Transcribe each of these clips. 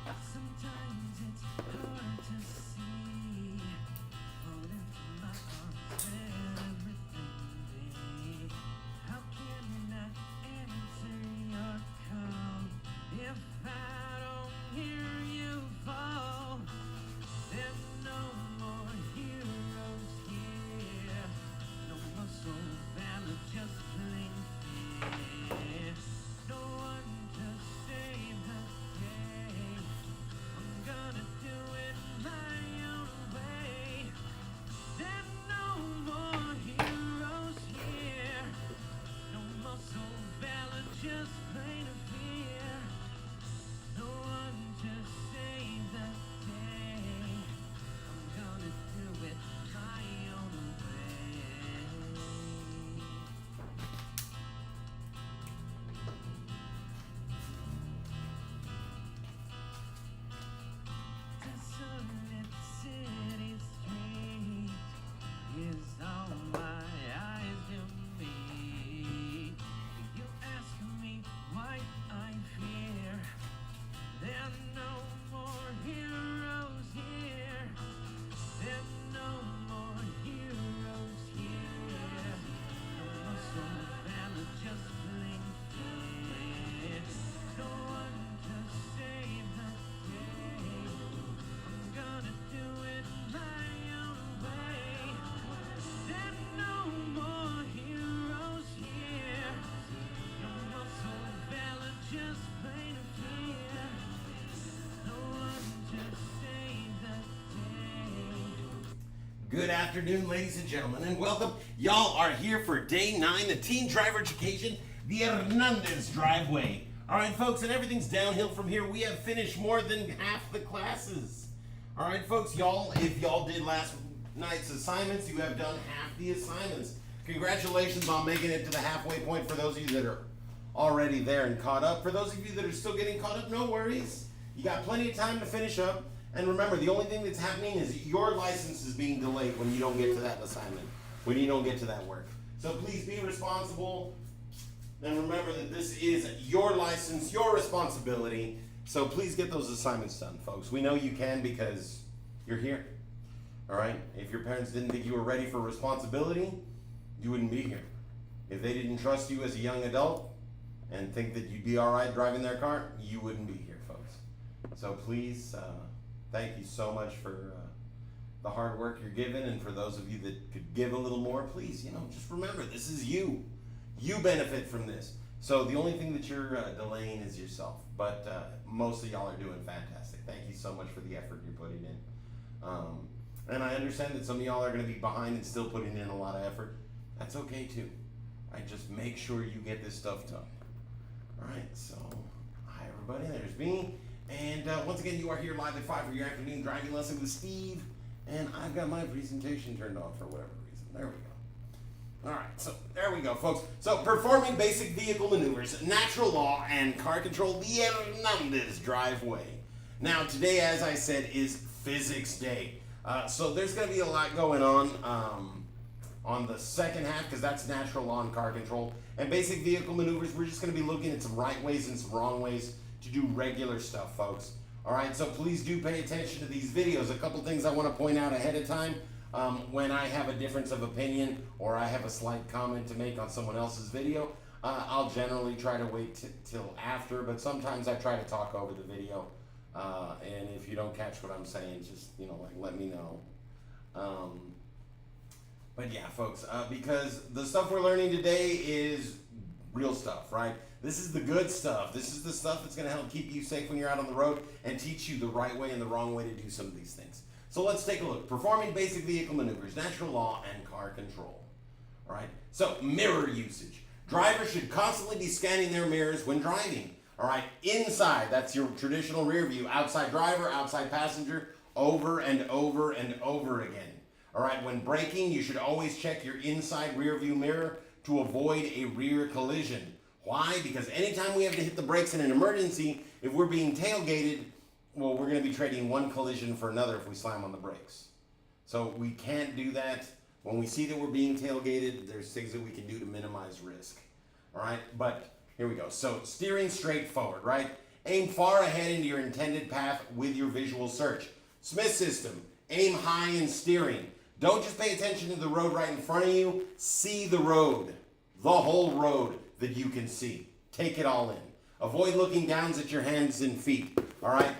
Sometimes it's hard to see. Fall into my arms, let everything be. How can I answer your call if I don't hear you fall? There's no more heroes here, no more soul valor, just plain fear. No one to save the day. I'm gonna do it my own way. There's no more heroes here, no more soul valor, just plain fear. No one to save the day. I'm gonna do it my own way. Deserted city streets is all my eyes do meet. You ask me why I fear. There are no more heroes here. There's no more heroes here. No more soul valor, just plain fear. No one to save the day. I'm gonna do it my own way. There's no more heroes here. No more soul valor, just plain fear. No one to save the day. Good afternoon, ladies and gentlemen, and welcome. Y'all are here for day 9, the Teen Driver Education, the Hernandez Driveway. All right, folks, and everything's downhill from here. We have finished more than half the classes. All right, folks, y'all, if y'all did last night's assignments, you have done half the assignments. Congratulations on making it to the halfway point for those of you that are already there and caught up. For those of you that are still getting caught up, no worries. You got plenty of time to finish up. And remember, the only thing that's happening is your license is being delayed when you don't get to that assignment, when you don't get to that work. So please be responsible. And remember that this is your license, your responsibility. So please get those assignments done, folks. We know you can because you're here. All right? If your parents didn't think you were ready for responsibility, you wouldn't be here. If they didn't trust you as a young adult and think that you'd be all right driving their car, you wouldn't be here, folks. So please, thank you so much for the hard work you're giving, and for those of you that could give a little more, please, just remember, this is you. You benefit from this. So the only thing that you're delaying is yourself, but most of y'all are doing fantastic. Thank you so much for the effort you're putting in. And I understand that some of y'all are going to be behind and still putting in a lot of effort. That's okay too. Right? Just make sure you get this stuff done. All right, so hi everybody, there's me. And once again, you are here live at 5 for your afternoon driving lesson with Steve. And I've got my presentation turned off for whatever reason. There we go. All right, so there we go, folks. So performing basic vehicle maneuvers, natural law, and car control, the Hernandez Driveway. Now, today, as I said, is physics day. So there's going to be a lot going on the second half, because that's natural law and car control. And basic vehicle maneuvers, we're just going to be looking at some right ways and some wrong ways to do regular stuff, folks. All right, so please do pay attention to these videos. A couple things I want to point out ahead of time. When I have a difference of opinion or I have a slight comment to make on someone else's video, I'll generally try to wait till after, but sometimes I try to talk over the video. And if you don't catch what I'm saying, just, let me know. But yeah, folks, because the stuff we're learning today is real stuff, right? This is the good stuff. This is the stuff that's going to help keep you safe when you're out on the road and teach you the right way and the wrong way to do some of these things. So let's take a look. Performing basic vehicle maneuvers, natural law, and car control. All right. So mirror usage. Drivers should constantly be scanning their mirrors when driving. All right. Inside, that's your traditional rear view. Outside driver, outside passenger, over and over and over again. All right. When braking, you should always check your inside rear view mirror to avoid a rear collision. Why? Because anytime we have to hit the brakes in an emergency, if we're being tailgated, well, we're going to be trading one collision for another if we slam on the brakes. So we can't do that. When we see that we're being tailgated, there's things that we can do to minimize risk. All right, but here we go. So steering straight forward, right? Aim far ahead into your intended path with your visual search. Smith system. Aim high in steering. Don't just pay attention to the road right in front of you. See the road. The whole road that you can see. Take it all in. Avoid looking down at your hands and feet. All right?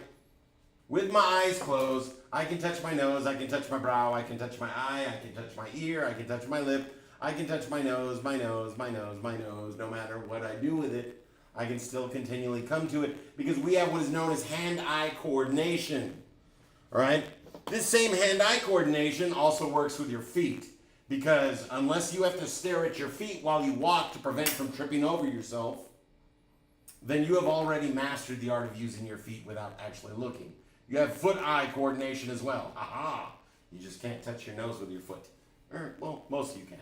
With my eyes closed, I can touch my nose, I can touch my brow, I can touch my eye, I can touch my ear, I can touch my lip, I can touch my nose, my nose, my nose, my nose. No matter what I do with it, I can still continually come to it because we have what is known as hand-eye coordination. All right? This same hand-eye coordination also works with your feet because unless you have to stare at your feet while you walk to prevent from tripping over yourself, then you have already mastered the art of using your feet without actually looking. You have foot-eye coordination as well. Aha! You just can't touch your nose with your foot. Well, most of you can't.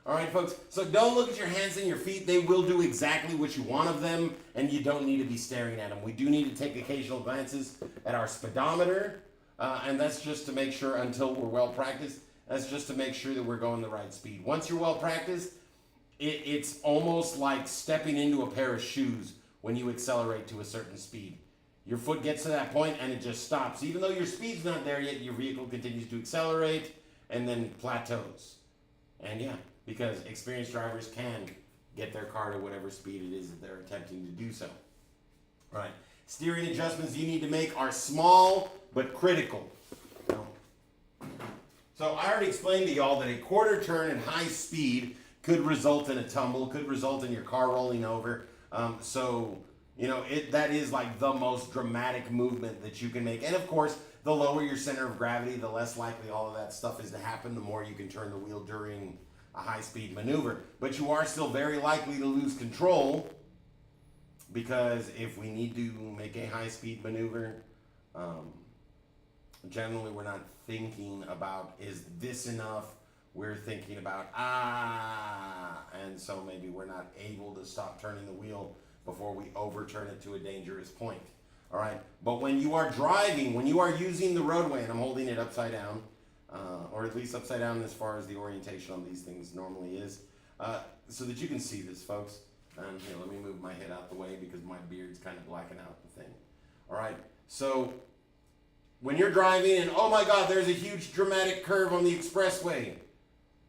All right, folks. So don't look at your hands and your feet. They will do exactly what you want of them, and you don't need to be staring at them. We do need to take occasional glances at our speedometer, and that's just to make sure, until we're well practiced, that's just to make sure that we're going the right speed. Once you're well practiced, it's almost like stepping into a pair of shoes when you accelerate to a certain speed. Your foot gets to that point and it just stops. Even though your speed's not there yet, your vehicle continues to accelerate and then plateaus. And yeah, because experienced drivers can get their car to whatever speed it is that they're attempting to do so. All right. Steering adjustments you need to make are small but critical. So I already explained to y'all that a quarter turn at high speed could result in a tumble, could result in your car rolling over. That is like the most dramatic movement that you can make. And of course, the lower your center of gravity, the less likely all of that stuff is to happen, the more you can turn the wheel during a high-speed maneuver. But you are still very likely to lose control because if we need to make a high-speed maneuver, generally we're not thinking about, is this enough? We're thinking about, and so maybe we're not able to stop turning the wheel before we overturn it to a dangerous point. All right. But when you are driving, when you are using the roadway, and I'm holding it upside down, or at least upside down as far as the orientation on these things normally is, so that you can see this, folks. And here, let me move my head out the way because my beard's kind of blacking out the thing. All right. So when you're driving and, oh my God, there's a huge dramatic curve on the expressway.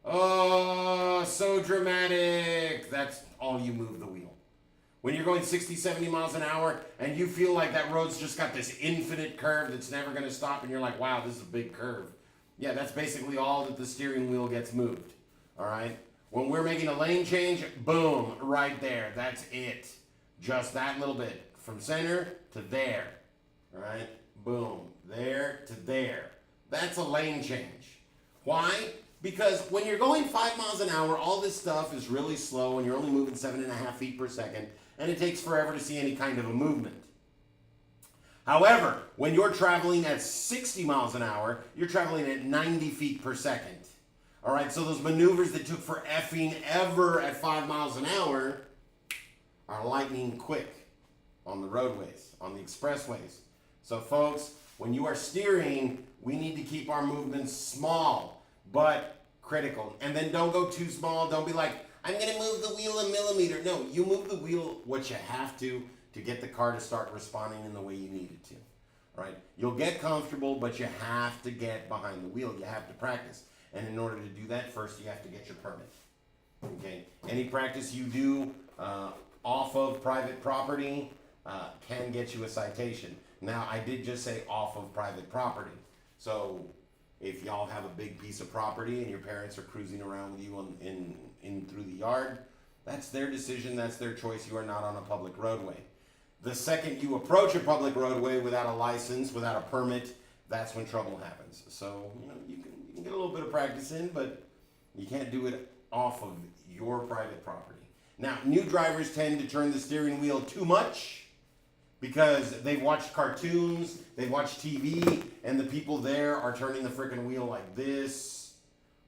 Oh, so dramatic. That's all you move the wheel. When you're going 60, 70 miles an hour and you feel like that road's just got this infinite curve that's never going to stop and you're like, wow, this is a big curve. Yeah, that's basically all that the steering wheel gets moved. All right? When we're making a lane change, boom, right there. That's it. Just that little bit. From center to there. All right? Boom. There to there. That's a lane change. Why? Because when you're going 5 miles an hour, all this stuff is really slow and you're only moving 7.5 feet per second, and it takes forever to see any kind of a movement. However, when you're traveling at 60 miles an hour, you're traveling at 90 feet per second. All right, so those maneuvers that took for effing ever at 5 miles an hour are lightning quick on the roadways, on the expressways. So folks, when you are steering, we need to keep our movements small, but critical. And then don't go too small. Don't be like, I'm going to move the wheel a millimeter. No, you move the wheel what you have to get the car to start responding in the way you need it to. All right? You'll get comfortable, but you have to get behind the wheel. You have to practice. And in order to do that, first you have to get your permit. Okay? Any practice you do off of private property can get you a citation. Now, I did just say off of private property. So if y'all have a big piece of property and your parents are cruising around with you in through the yard, that's their decision, that's their choice. You are not on a public roadway. The second you approach a public roadway without a license, without a permit, that's when trouble happens. So, you can get a little bit of practice in, but you can't do it off of your private property. Now, new drivers tend to turn the steering wheel too much because they've watched cartoons, they've watched TV, and the people there are turning the freaking wheel like this,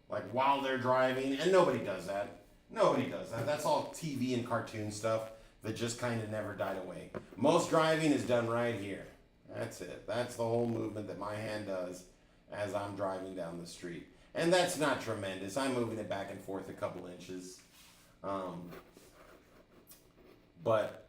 like while they're driving, and nobody does that. Nobody does that. That's all TV and cartoon stuff that just kind of never died away. Most driving is done right here. That's it. That's the whole movement that my hand does as I'm driving down the street. And that's not tremendous. I'm moving it back and forth a couple inches. But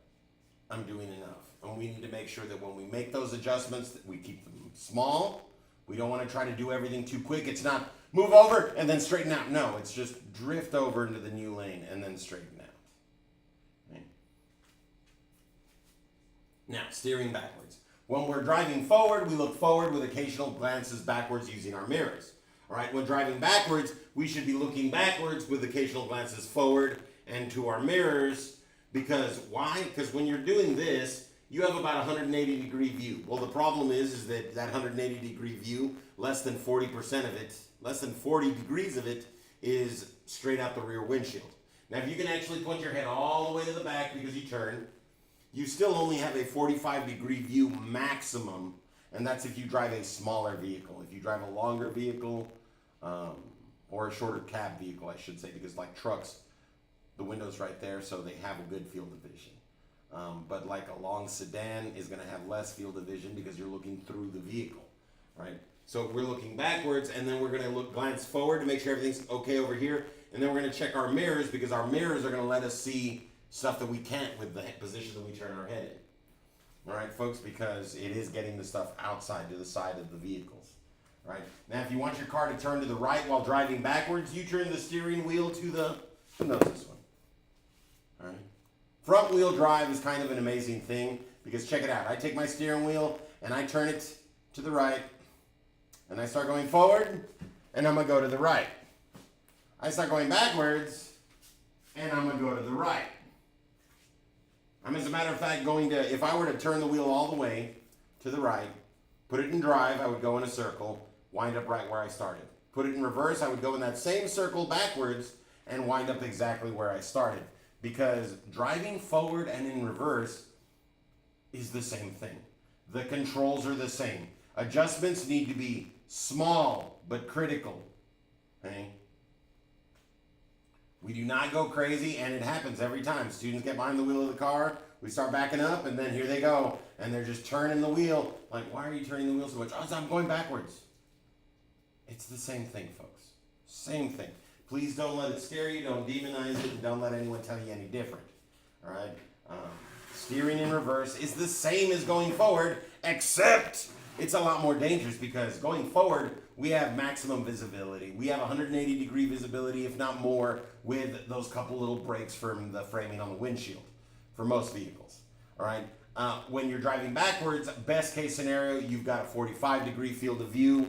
I'm doing enough. And we need to make sure that when we make those adjustments, that we keep them small. We don't want to try to do everything too quick. It's not move over and then straighten out. No, it's just drift over into the new lane and then straighten out. Okay. Now, steering backwards. When we're driving forward, we look forward with occasional glances backwards using our mirrors. All right, when driving backwards, we should be looking backwards with occasional glances forward and to our mirrors. Because why? Because when you're doing this, you have about a 180-degree view. Well, the problem is that 180-degree view, less than 40% of it, less than 40 degrees of it is straight out the rear windshield. Now, if you can actually put your head all the way to the back because you turn, you still only have a 45-degree view maximum, and that's if you drive a smaller vehicle. If you drive a longer vehicle, or a shorter cab vehicle, I should say, because like trucks, the window's right there, so they have a good field of vision. But like a long sedan is going to have less field of vision because you're looking through the vehicle, right? So we're looking backwards, and then we're going to glance forward to make sure everything's okay over here, and then we're going to check our mirrors because our mirrors are going to let us see stuff that we can't with the position that we turn our head in. All right, folks, because it is getting the stuff outside to the side of the vehicles. Right? Now, if you want your car to turn to the right while driving backwards, you turn the steering wheel to the, who knows this one? All right? Front wheel drive is kind of an amazing thing because check it out. I take my steering wheel and I turn it to the right and I start going forward and I'm going to go to the right. I start going backwards and I'm going to go to the right. I'm, as a matter of fact, going to, if I were to turn the wheel all the way to the right, put it in drive, I would go in a circle, wind up right where I started. Put it in reverse, I would go in that same circle backwards and wind up exactly where I started. Because driving forward and in reverse is the same thing. The controls are the same. Adjustments need to be small but critical. Okay? We do not go crazy, and it happens every time. Students get behind the wheel of the car, we start backing up, and then here they go. And they're just turning the wheel. Like, why are you turning the wheel so much? Oh, I'm going backwards. It's the same thing, folks. Same thing. Please don't let it scare you. Don't demonize it. And don't let anyone tell you any different. All right? Steering in reverse is the same as going forward, except it's a lot more dangerous because going forward, we have maximum visibility. We have 180-degree visibility, if not more, with those couple little breaks from the framing on the windshield for most vehicles. All right? When you're driving backwards, best case scenario, you've got a 45-degree field of view,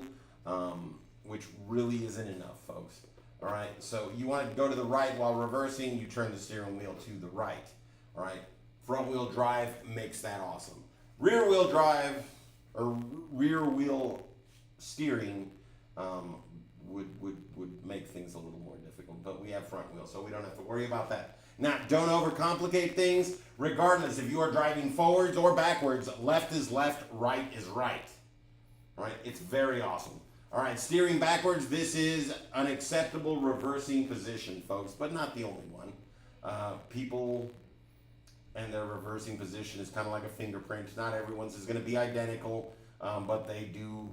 which really isn't enough, folks. All right? So you want to go to the right while reversing, you turn the steering wheel to the right. All right? Front wheel drive makes that awesome. Rear wheel drive or rear wheel steering would make things a little more difficult, but we have front wheel, so we don't have to worry about that. Now, don't overcomplicate things. Regardless, if you are driving forwards or backwards, left is left, right is right. All right, it's very awesome. All right, steering backwards, this is an acceptable reversing position, folks, but not the only one. People and their reversing position is kind of like a fingerprint. Not everyone's is going to be identical, but they do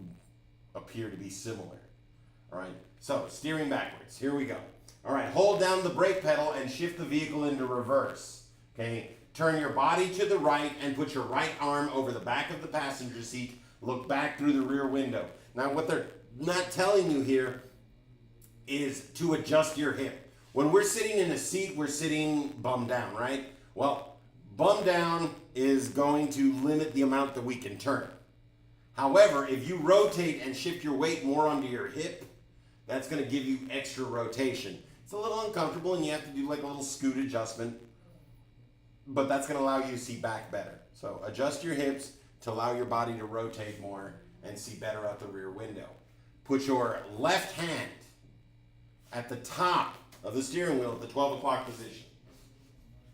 appear to be similar. All right, so steering backwards. Here we go. All right, hold down the brake pedal and shift the vehicle into reverse. Okay, turn your body to the right and put your right arm over the back of the passenger seat. Look back through the rear window. Now, what they're not telling you here is to adjust your hip. When we're sitting in a seat, we're sitting bum down, right? Well, bum down is going to limit the amount that we can turn. However, if you rotate and shift your weight more onto your hip, that's going to give you extra rotation. It's a little uncomfortable and you have to do like a little scoot adjustment, but that's going to allow you to see back better. So adjust your hips to allow your body to rotate more and see better out the rear window. Put your left hand at the top of the steering wheel at the 12 o'clock position.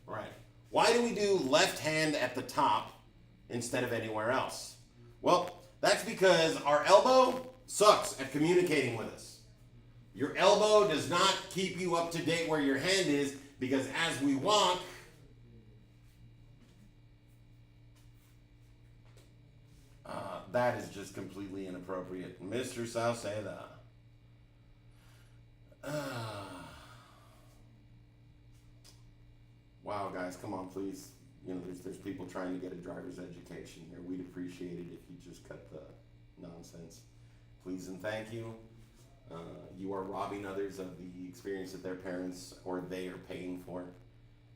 All right. Why do we do left hand at the top instead of anywhere else? Well, that's because our elbow sucks at communicating with us. Your elbow does not keep you up to date where your hand is because as we walk, that is just completely inappropriate. Mr. Sauceda. Wow, guys, come on, please. there's people trying to get a driver's education here. We'd appreciate it if you just cut the nonsense. Please and thank you. You are robbing others of the experience that their parents or they are paying for.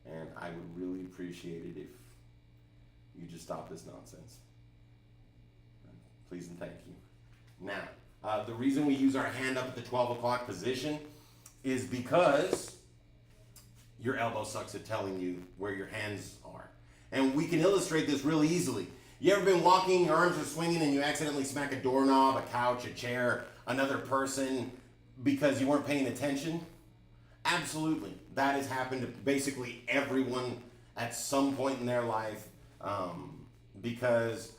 And I would really appreciate it if you just stop this nonsense. Please and thank you. Now, the reason we use our hand up at the 12 o'clock position is because your elbow sucks at telling you where your hands are. And we can illustrate this really easily. You ever been walking, your arms are swinging, and you accidentally smack a doorknob, a couch, a chair, another person because you weren't paying attention? Absolutely. That has happened to basically everyone at some point in their life, because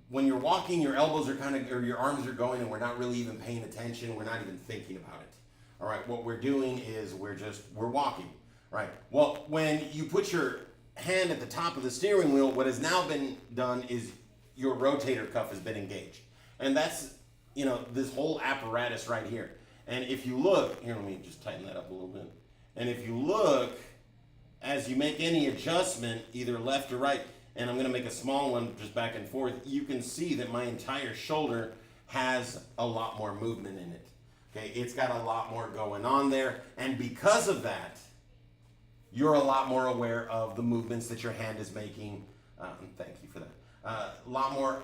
when you're walking, your elbows are or your arms are going, and we're not really even paying attention. We're not even thinking about it. All right, what we're doing is we're walking. Right. Well, when you put your hand at the top of the steering wheel, what has now been done is your rotator cuff has been engaged. And that's, this whole apparatus right here. And if you look, here, let me just tighten that up a little bit. And if you look, as you make any adjustment, either left or right, and I'm going to make a small one just back and forth, you can see that my entire shoulder has a lot more movement in it. Okay, it's got a lot more going on there. And because of that, you're a lot more aware of the movements that your hand is making. Thank you for that. A lot more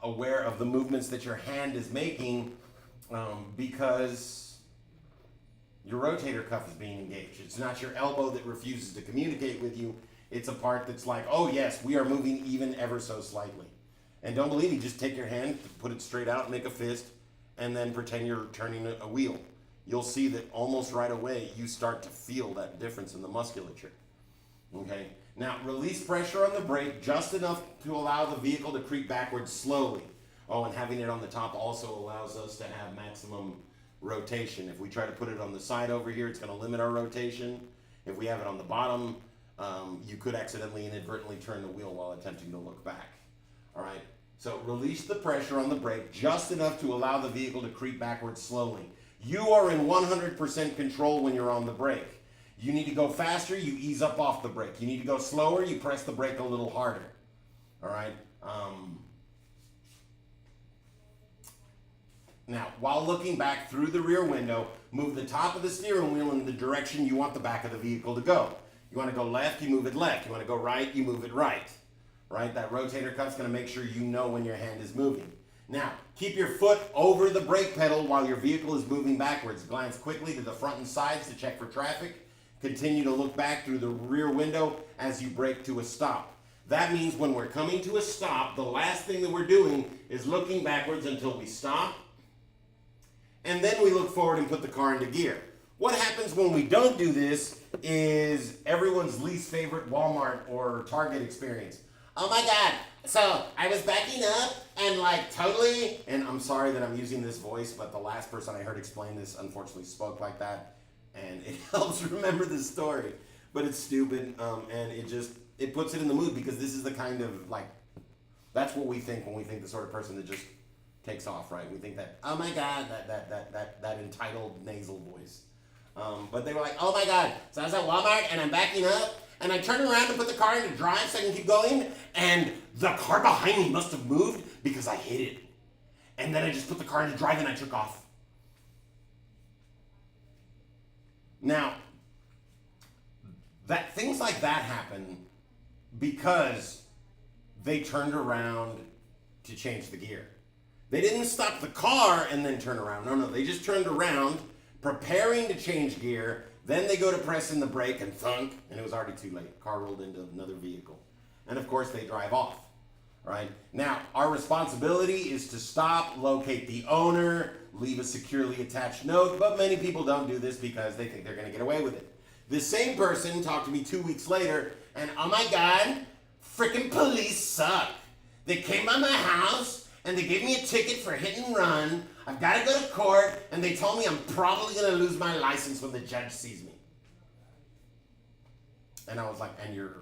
aware of the movements that your hand is making because your rotator cuff is being engaged. It's not your elbow that refuses to communicate with you. It's a part that's like, oh yes, we are moving even ever so slightly. And don't believe me, just take your hand, put it straight out, make a fist, and then pretend you're turning a wheel. You'll see that almost right away you start to feel that difference in the musculature. Okay? Now, release pressure on the brake just enough to allow the vehicle to creep backwards slowly. Oh, and having it on the top also allows us to have maximum rotation. If we try to put it on the side over here, it's going to limit our rotation. If we have it on the bottom, you could accidentally inadvertently turn the wheel while attempting to look back. All right? So release the pressure on the brake just enough to allow the vehicle to creep backwards slowly. You are in 100% control when you're on the brake. You need to go faster, you ease up off the brake. You need to go slower, you press the brake a little harder. All right? Now, while looking back through the rear window, move the top of the steering wheel in the direction you want the back of the vehicle to go. You want to go left, you move it left. You want to go right, you move it right. Right? That rotator cuff's going to make sure you know when your hand is moving. Now, keep your foot over the brake pedal while your vehicle is moving backwards. Glance quickly to the front and sides to check for traffic. Continue to look back through the rear window as you brake to a stop. That means when we're coming to a stop, the last thing that we're doing is looking backwards until we stop. And then we look forward and put the car into gear. What happens when we don't do this is everyone's least favorite Walmart or Target experience. Oh my God, so I was backing up and totally, and I'm sorry that I'm using this voice, but the last person I heard explain this unfortunately spoke like that, and it helps remember the story. But it's stupid, and it puts it in the mood because this is the kind of, that's what we think when we think the sort of person that just takes off, right? We think that, oh my God, that entitled nasal voice. But they were like, oh my God, so I was at Walmart and I'm backing up and I turned around to put the car into drive so I can keep going and the car behind me must have moved because I hit it. And then I just put the car into drive and I took off. Now, things like that happen because they turned around to change the gear. They didn't stop the car and then turn around. No, they just turned around, preparing to change gear. Then they go to press in the brake and thunk, and it was already too late. Car rolled into another vehicle. And of course, they drive off. Right? Now, our responsibility is to stop, locate the owner, leave a securely attached note, but many people don't do this because they think they're going to get away with it. This same person talked to me 2 weeks later, and oh my God, freaking police suck. They came by my house, and they gave me a ticket for hit and run. I've got to go to court, and they told me I'm probably going to lose my license when the judge sees me. And I was like, and you're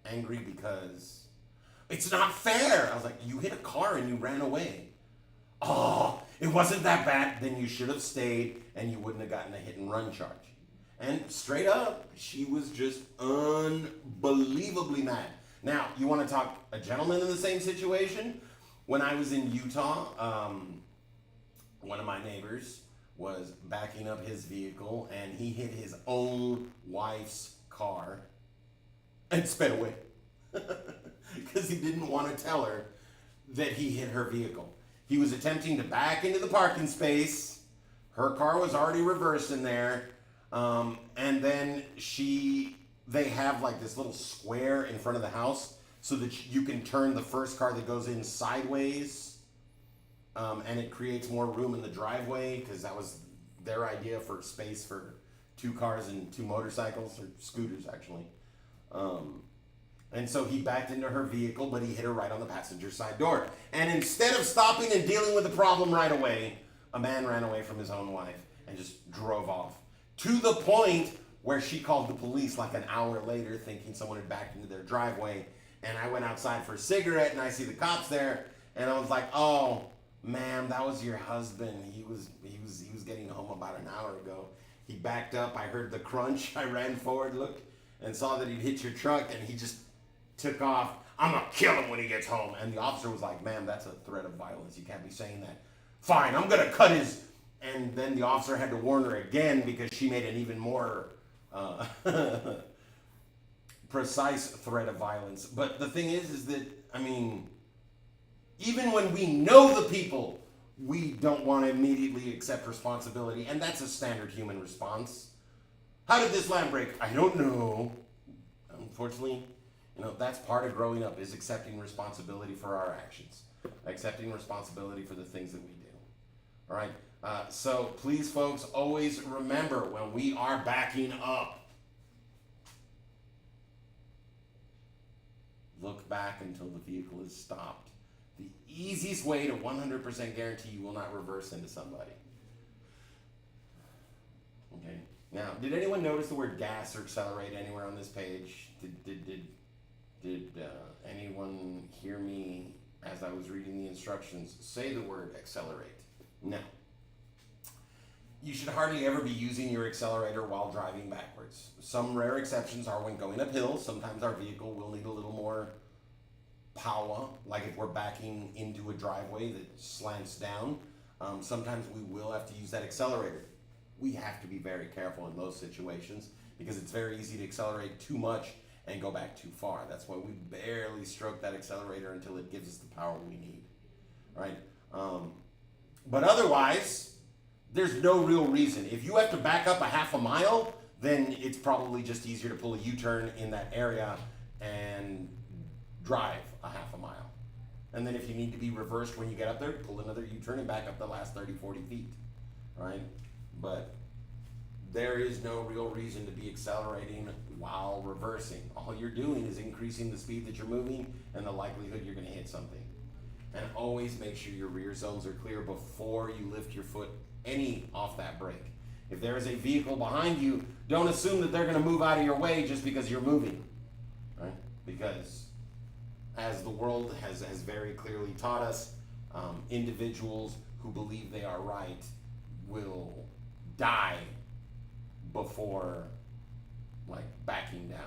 angry because it's not fair. I was like, you hit a car and you ran away. Oh, it wasn't that bad. Then you should have stayed, and you wouldn't have gotten a hit and run charge. And straight up, she was just unbelievably mad. Now, you want to talk a gentleman in the same situation? When I was in Utah, one of my neighbors was backing up his vehicle and he hit his own wife's car and sped away because he didn't want to tell her that he hit her vehicle. He was attempting to back into the parking space. Her car was already reversed in there. And then they have like this little square in front of the house so that you can turn the first car that goes in sideways. And it creates more room in the driveway because that was their idea for space for 2 cars and 2 motorcycles, or scooters actually. And so he backed into her vehicle, but he hit her right on the passenger side door. And instead of stopping and dealing with the problem right away, a man ran away from his own wife and just drove off. To the point where she called the police like an hour later thinking someone had backed into their driveway. And I went outside for a cigarette and I see the cops there and I was like, oh, ma'am, that was your husband. He was getting home about an hour ago. He backed up, I heard the crunch, I ran forward, looked, and saw that he'd hit your truck and he just took off. I'm gonna kill him when he gets home. And the officer was like, ma'am, that's a threat of violence. You can't be saying that. Fine, I'm gonna cut his. And then the officer had to warn her again because she made an even more precise threat of violence. But the thing is that, I mean, even when we know the people, we don't want to immediately accept responsibility. And that's a standard human response. How did this lamp break? I don't know. Unfortunately, that's part of growing up, is accepting responsibility for our actions. Accepting responsibility for the things that we do. All right? So please, folks, always remember when we are backing up, look back until the vehicle is stopped. The easiest way to 100% guarantee you will not reverse into somebody. Okay. Now, did anyone notice the word gas or accelerate anywhere on this page? Did anyone hear me as I was reading the instructions say the word accelerate? No. You should hardly ever be using your accelerator while driving backwards. Some rare exceptions are when going uphill. Sometimes our vehicle will need a little more power, like if we're backing into a driveway that slants down. Sometimes we will have to use that accelerator. We have to be very careful in those situations because it's very easy to accelerate too much and go back too far. That's why we barely stroke that accelerator until it gives us the power we need, right? But otherwise, there's no real reason. If you have to back up a half a mile, then it's probably just easier to pull a U-turn in that area and drive a half a mile. And then if you need to be reversed when you get up there, pull another U-turn and back up the last 30, 40 feet, right? But there is no real reason to be accelerating while reversing. All you're doing is increasing the speed that you're moving and the likelihood you're going to hit something. And always make sure your rear zones are clear before you lift your foot any off that brake. If there is a vehicle behind you, don't assume that they're going to move out of your way just because you're moving, right? Because as the world has very clearly taught us, individuals who believe they are right will die before backing down.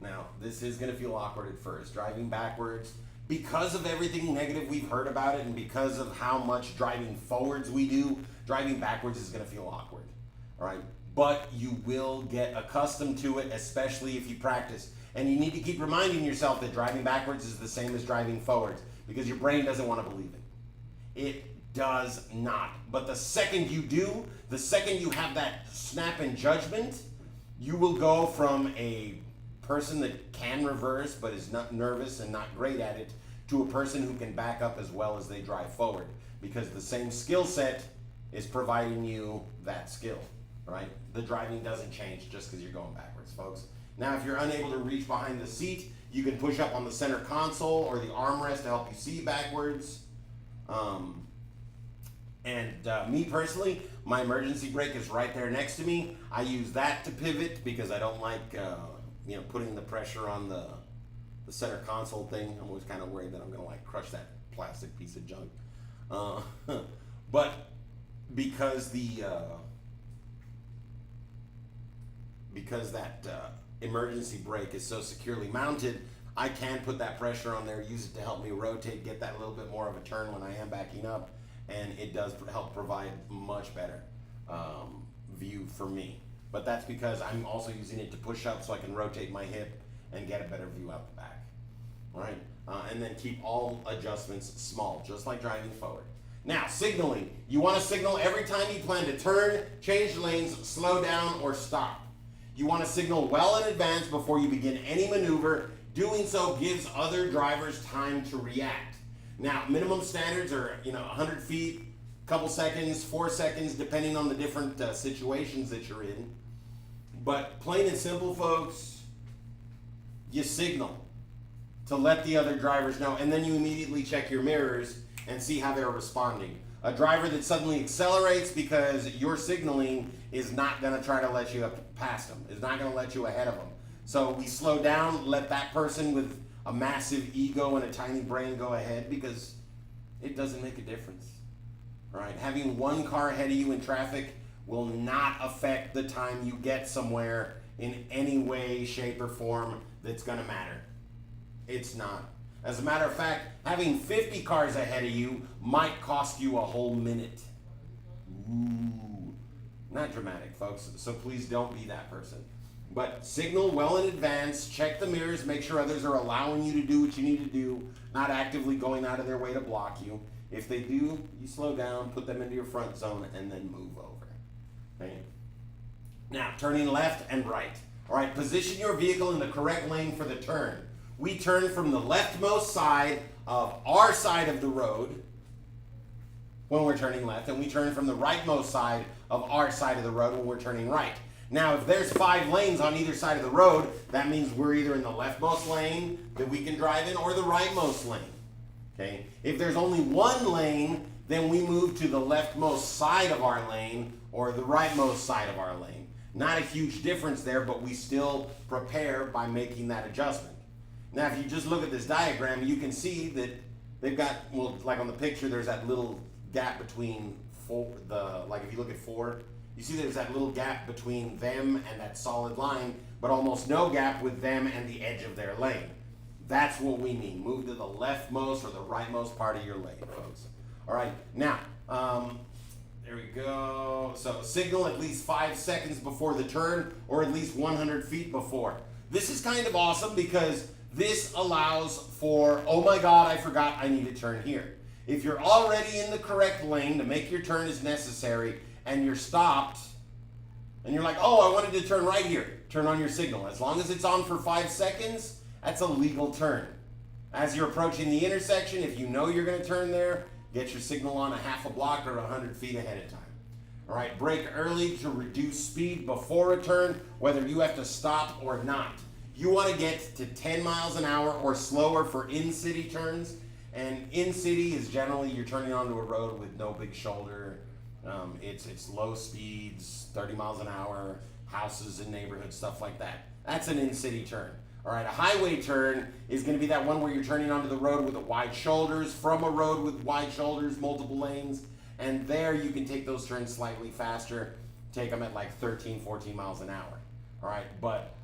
Now, this is going to feel awkward at first. Driving backwards, because of everything negative we've heard about it and because of how much driving forwards we do, driving backwards is going to feel awkward, all right? But you will get accustomed to it, especially if you practice. And you need to keep reminding yourself that driving backwards is the same as driving forwards because your brain doesn't want to believe it. It does not. But the second you do, the second you have that snap in judgment, you will go from a person that can reverse but is not nervous and not great at it to a person who can back up as well as they drive forward because the same skill set is providing you that skill, right? The driving doesn't change just because you're going backwards, folks. Now, if you're unable to reach behind the seat, you can push up on the center console or the armrest to help you see backwards. Me personally, my emergency brake is right there next to me. I use that to pivot because I don't like putting the pressure on the center console thing. I'm always kind of worried that I'm going to crush that plastic piece of junk. But because the because that emergency brake is so securely mounted, I can put that pressure on there, use it to help me rotate, get that little bit more of a turn when I am backing up, and it does help provide much better view for me. But that's because I'm also using it to push up so I can rotate my hip and get a better view out the back. All right, and then keep all adjustments small, just like driving forward. Now, signaling. You want to signal every time you plan to turn, change lanes, slow down, or stop. You want to signal well in advance before you begin any maneuver. Doing so gives other drivers time to react. Now, minimum standards are 100 feet, couple seconds, 4 seconds, depending on the different situations that you're in. But plain and simple, folks, you signal to let the other drivers know, and then you immediately check your mirrors and see how they're responding. A driver that suddenly accelerates because your signaling is not going to try to let you up past them, is not going to let you ahead of them. So we slow down, let that person with a massive ego and a tiny brain go ahead, because it doesn't make a difference. Right? Having one car ahead of you in traffic will not affect the time you get somewhere in any way, shape, or form that's going to matter. It's not. As a matter of fact, having 50 cars ahead of you might cost you a whole minute. Ooh. Not dramatic, folks, so please don't be that person. But signal well in advance, check the mirrors, make sure others are allowing you to do what you need to do, not actively going out of their way to block you. If they do, you slow down, put them into your front zone, and then move over. Okay? Now, turning left and right. All right, position your vehicle in the correct lane for the turn. We turn from the leftmost side of our side of the road when we're turning left, and we turn from the rightmost side of our side of the road when we're turning right. Now, if there's 5 lanes on either side of the road, that means we're either in the leftmost lane that we can drive in or the rightmost lane. Okay? If there's only one lane, then we move to the leftmost side of our lane or the rightmost side of our lane. Not a huge difference there, but we still prepare by making that adjustment. Now, if you just look at this diagram, you can see that they've got, well, like on the picture, there's that little gap between like if you look at 4, you see there's that little gap between them and that solid line, but almost no gap with them and the edge of their lane. That's what we mean. Move to the leftmost or the rightmost part of your lane, folks. All right, now, there we go. So signal at least 5 seconds before the turn or at least 100 feet before. This is kind of awesome because this allows for, oh my God, I forgot I need to turn here. If you're already in the correct lane to make your turn as necessary and you're stopped and you're like, oh, I wanted to turn right here, turn on your signal. As long as it's on for 5 seconds, that's a legal turn. As you're approaching the intersection, if you know you're going to turn there, get your signal on a half a block or 100 feet ahead of time. All right, brake early to reduce speed before a turn, whether you have to stop or not. You want to get to 10 miles an hour or slower for in-city turns. And in-city is generally you're turning onto a road with no big shoulder. It's low speeds, 30 miles an hour, houses in neighborhoods, stuff like that. That's an in-city turn. All right, a highway turn is going to be that one where you're turning onto the road with the wide shoulders, from a road with wide shoulders, multiple lanes. And there you can take those turns slightly faster, take them at like 13, 14 miles an hour. All right, but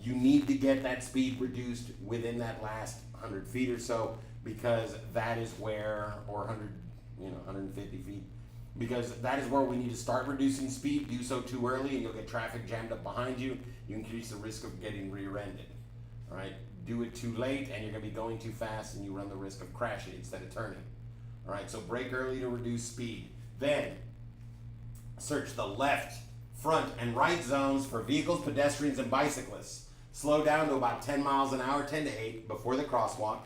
you need to get that speed reduced within that last 100 feet or so, because that is where, or 150 feet, because that is where we need to start reducing speed. Do so too early and you'll get traffic jammed up behind you. You increase the risk of getting rear-ended. All right, do it too late and you're going to be going too fast and you run the risk of crashing instead of turning. All right, so brake early to reduce speed. Then search the left, front, and right zones for vehicles, pedestrians, and bicyclists. Slow down to about 10 miles an hour, 10 to 8, before the crosswalk.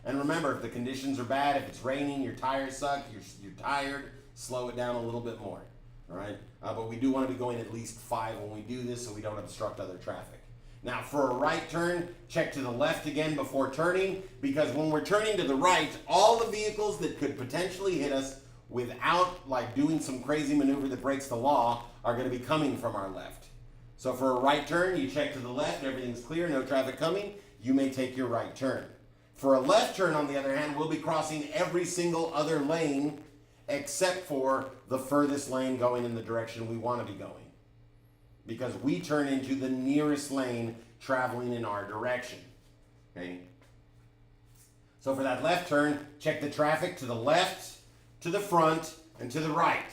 And remember, if the conditions are bad, if it's raining, your tires suck, you're tired, slow it down a little bit more. All right, but we do want to be going at least 5 when we do this so we don't obstruct other traffic. Now, for a right turn, check to the left again before turning, because when we're turning to the right, all the vehicles that could potentially hit us without like doing some crazy maneuver that breaks the law are going to be coming from our left. So for a right turn, you check to the left, everything's clear, no traffic coming, you may take your right turn. For a left turn, on the other hand, we'll be crossing every single other lane except for the furthest lane going in the direction we want to be going. because we turn into the nearest lane traveling in our direction. Okay? So for that left turn, check the traffic to the left, to the front, and to the right.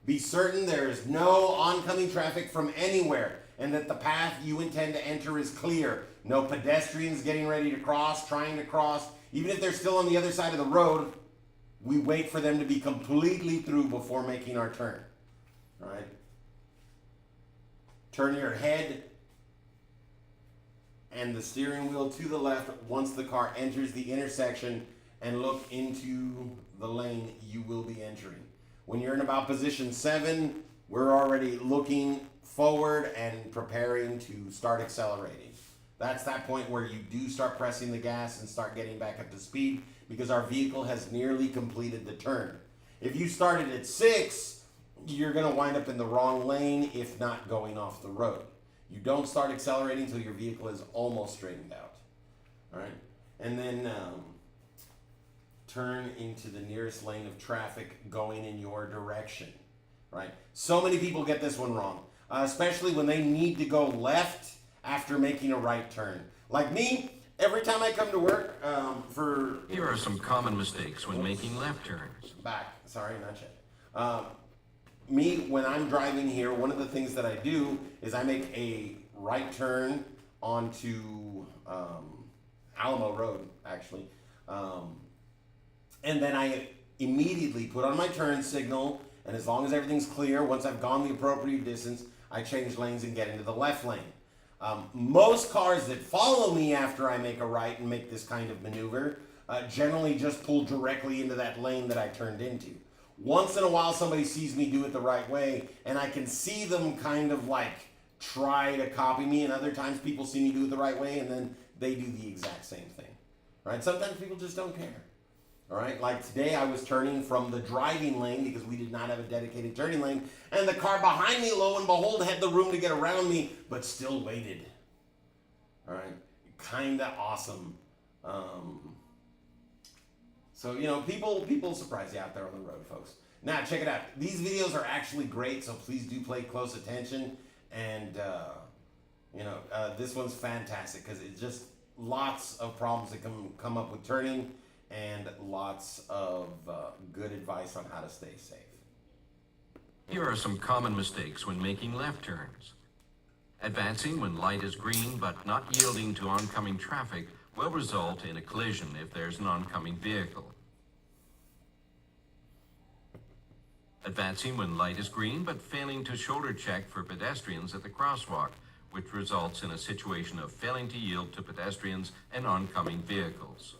Be certain there is no oncoming traffic from anywhere and that the path you intend to enter is clear. No pedestrians getting ready to cross, trying to cross. Even if they're still on the other side of the road, we wait for them to be completely through before making our turn. All right? Turn your head and the steering wheel to the left once the car enters the intersection and look into the lane you will be entering. When you're in about position 7, we're already looking forward and preparing to start accelerating. That's that point where you do start pressing the gas and start getting back up to speed because our vehicle has nearly completed the turn. If you started at 6, you're going to wind up in the wrong lane if not going off the road. You don't start accelerating until your vehicle is almost straightened out. All right? And then turn into the nearest lane of traffic going in your direction. Right? So many people get this one wrong, especially when they need to go left after making a right turn. Like me, every time I come to work Here are some common mistakes when making left turns. Sorry, not yet. Me, when I'm driving here, one of the things that I do is I make a right turn onto Alamo Road, actually. And then I immediately put on my turn signal, and as long as everything's clear, once I've gone the appropriate distance, I change lanes and get into the left lane. Most cars that follow me after I make a right and make this kind of maneuver generally just pull directly into that lane that I turned into. Once in a while, somebody sees me do it the right way, and I can see them kind of like try to copy me, and other times people see me do it the right way, and then they do the exact same thing. Right? Sometimes people just don't care. All right, like today I was turning from the driving lane because we did not have a dedicated turning lane, and the car behind me, lo and behold, had the room to get around me, but still waited. All right, kind of awesome. So, you know, people surprise you out there on the road, folks. Now, check it out. These videos are actually great, so please do pay close attention. And, this one's fantastic because it's just lots of problems that come up with turning and lots of good advice on how to stay safe. Here are some common mistakes when making left turns. Advancing when light is green but not yielding to oncoming traffic will result in a collision if there's an oncoming vehicle. Advancing when light is green but failing to shoulder check for pedestrians at the crosswalk, which results in a situation of failing to yield to pedestrians and oncoming vehicles.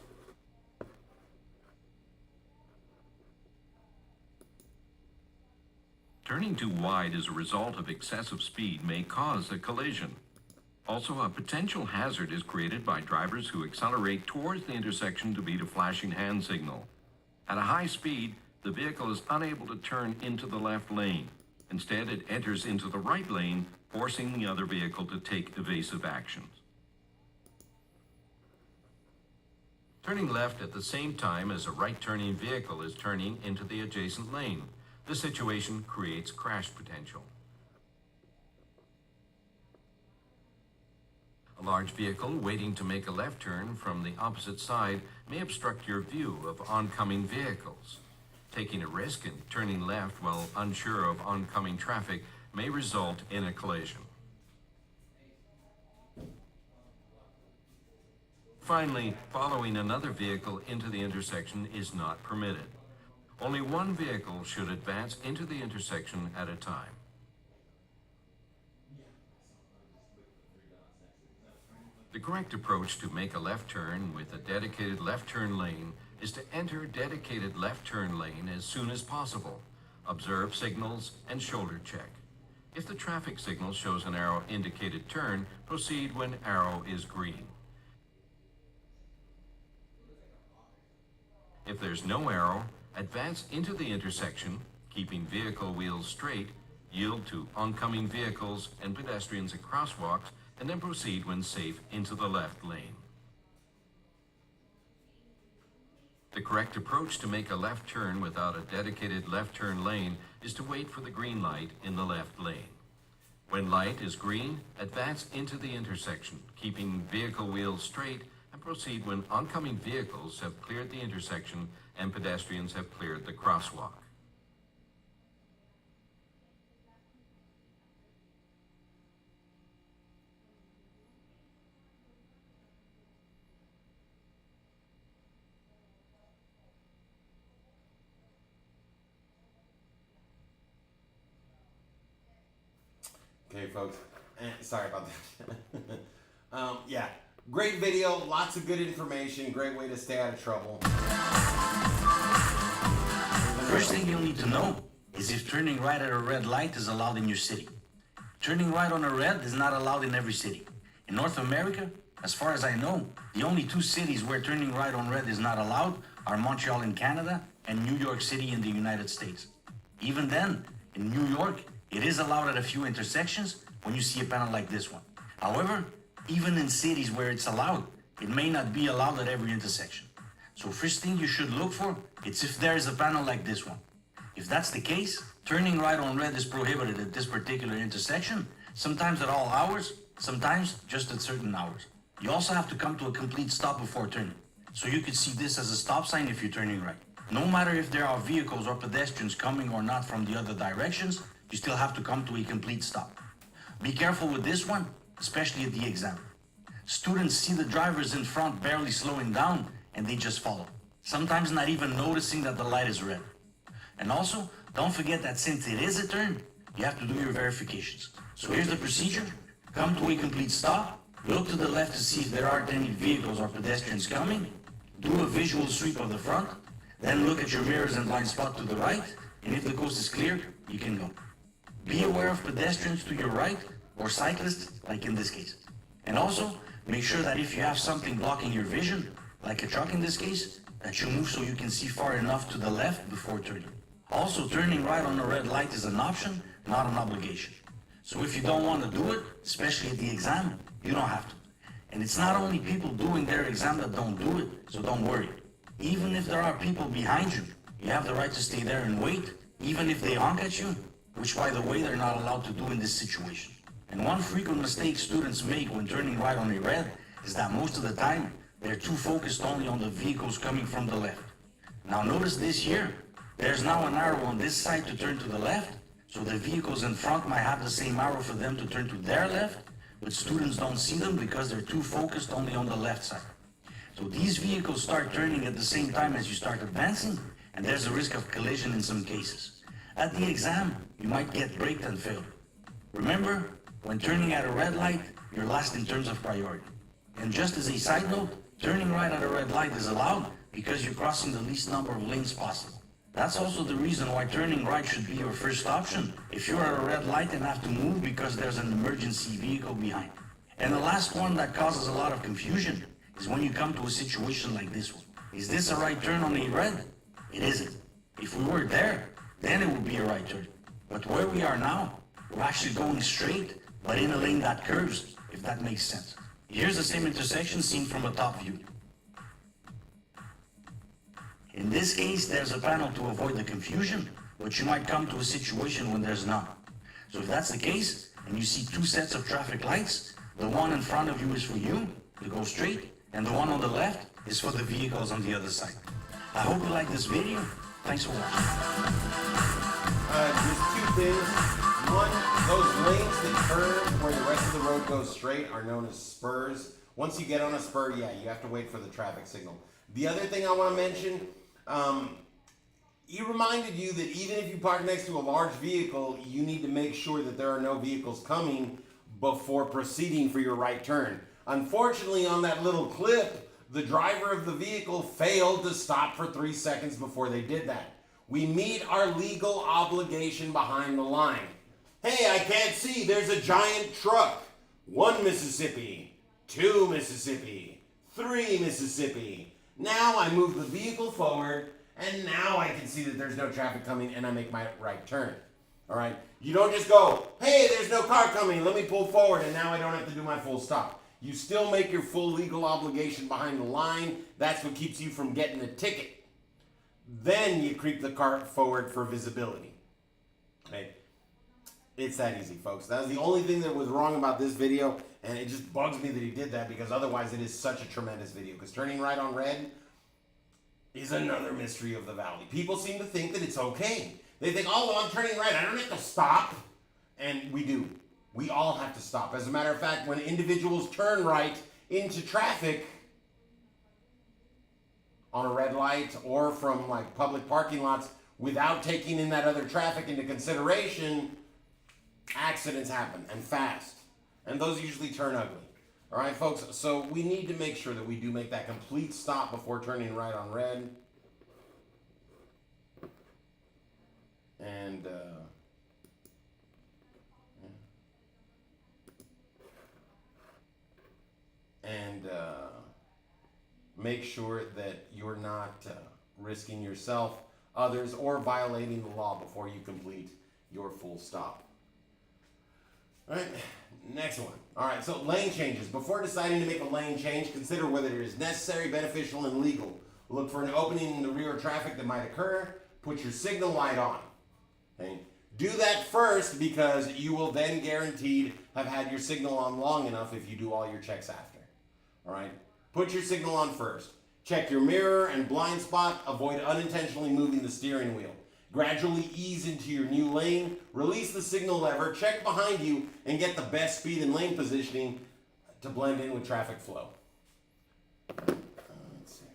Turning too wide as a result of excessive speed may cause a collision. Also, a potential hazard is created by drivers who accelerate towards the intersection to beat a flashing hand signal. At a high speed, the vehicle is unable to turn into the left lane. Instead, it enters into the right lane, forcing the other vehicle to take evasive actions. Turning left at the same time as a right-turning vehicle is turning into the adjacent lane. The situation creates crash potential. A large vehicle waiting to make a left turn from the opposite side may obstruct your view of oncoming vehicles. Taking a risk and turning left while unsure of oncoming traffic may result in a collision. Finally, following another vehicle into the intersection is not permitted. Only one vehicle should advance into the intersection at a time. The correct approach to make a left turn with a dedicated left turn lane is to enter dedicated left turn lane as soon as possible. Observe signals and shoulder check. If the traffic signal shows an arrow indicated turn, proceed when arrow is green. If there's no arrow, advance into the intersection, keeping vehicle wheels straight, yield to oncoming vehicles and pedestrians at crosswalks, and then proceed when safe into the left lane. The correct approach to make a left turn without a dedicated left turn lane is to wait for the green light in the left lane. When light is green, advance into the intersection, keeping vehicle wheels straight, and proceed when oncoming vehicles have cleared the intersection and pedestrians have cleared the crosswalk. Okay, folks. Sorry about that. Yeah, great video, lots of good information, great way to stay out of trouble. First thing you'll need to know is if turning right at a red light is allowed in your city. Turning right on a red is not allowed in every city. In North America, as far as I know, the only two cities where turning right on red is not allowed are Montreal in Canada and New York City in the United States. Even then, in New York, it is allowed at a few intersections when you see a panel like this one. However, even in cities where it's allowed, it may not be allowed at every intersection. So first thing you should look for is if there is a panel like this one. If that's the case, turning right on red is prohibited at this particular intersection, sometimes at all hours, sometimes just at certain hours. You also have to come to a complete stop before turning. So you could see this as a stop sign if you're turning right. No matter if there are vehicles or pedestrians coming or not from the other directions, you still have to come to a complete stop. Be careful with this one, especially at the exam. Students see the drivers in front barely slowing down and they just follow, sometimes not even noticing that the light is red. And also, don't forget that since it is a turn, you have to do your verifications. So here's the procedure. Come to a complete stop, look to the left to see if there aren't any vehicles or pedestrians coming, do a visual sweep of the front, then look at your mirrors and blind spot to the right, and if the coast is clear, you can go. Be aware of pedestrians to your right or cyclists, like in this case. And also, make sure that if you have something blocking your vision, like a truck in this case, that you move so you can see far enough to the left before turning. Also, turning right on a red light is an option, not an obligation. So if you don't want to do it, especially at the exam, you don't have to. And it's not only people doing their exam that don't do it, so don't worry. Even if there are people behind you, you have the right to stay there and wait, even if they honk at you, which by the way, they're not allowed to do in this situation. And one frequent mistake students make when turning right on a red is that most of the time, they're too focused only on the vehicles coming from the left. Now notice this here, there's now an arrow on this side to turn to the left, so the vehicles in front might have the same arrow for them to turn to their left, but students don't see them because they're too focused only on the left side. So these vehicles start turning at the same time as you start advancing, and there's a risk of collision in some cases. At the exam, you might get braked and failed. Remember, when turning at a red light, you're last in terms of priority. And just as a side note, turning right at a red light is allowed because you're crossing the least number of lanes possible. That's also the reason why turning right should be your first option if you're at a red light and have to move because there's an emergency vehicle behind. And the last one that causes a lot of confusion is when you come to a situation like this one. Is this a right turn on a red? It isn't. If we were there, then it would be a right turn. But where we are now, we're actually going straight, but in a lane that curves, if that makes sense. Here's the same intersection seen from a top view. In this case, there's a panel to avoid the confusion, but you might come to a situation when there's none. So if that's the case, and you see two sets of traffic lights, the one in front of you is for you to go straight, and the one on the left is for the vehicles on the other side. I hope you like this video. Thanks for watching. Just two things. One, those lanes that curve where the rest of the road goes straight are known as spurs. Once you get on a spur, yeah, you have to wait for the traffic signal. The other thing I want to mention, he reminded you that even if you park next to a large vehicle, you need to make sure that there are no vehicles coming before proceeding for your right turn. Unfortunately, on that little clip, the driver of the vehicle failed to stop for 3 seconds before they did that. We meet our legal obligation behind the line. Hey, I can't see, there's a giant truck. 1 Mississippi, 2 Mississippi, 3 Mississippi. Now I move the vehicle forward, and now I can see that there's no traffic coming, and I make my right turn. All right? You don't just go, hey, there's no car coming, let me pull forward, and now I don't have to do my full stop. You still make your full legal obligation behind the line. That's what keeps you from getting a ticket. Then you creep the car forward for visibility. Okay? It's that easy, folks. That was the only thing that was wrong about this video, and it just bugs me that he did that because otherwise it is such a tremendous video. Because turning right on red is another mystery of the valley. People seem to think that it's okay. They think, oh, well, I'm turning right. I don't have to stop. And we do. We all have to stop. As a matter of fact, when individuals turn right into traffic on a red light or from like public parking lots without taking in that other traffic into consideration, accidents happen, and fast. And those usually turn ugly. All right, folks, so we need to make sure that we do make that complete stop before turning right on red. And, make sure that you're not risking yourself, others, or violating the law before you complete your full stop. All right, next one. All right, so lane changes. Before deciding to make a lane change, consider whether it is necessary, beneficial, and legal. Look for an opening in the rear of traffic that might occur. Put your signal light on. Okay? Do that first because you will then guaranteed have had your signal on long enough if you do all your checks after. All right? Put your signal on first. Check your mirror and blind spot. Avoid unintentionally moving the steering wheel. Gradually ease into your new lane. Release the signal lever. Check behind you and get the best speed and lane positioning to blend in with traffic flow. Let's see.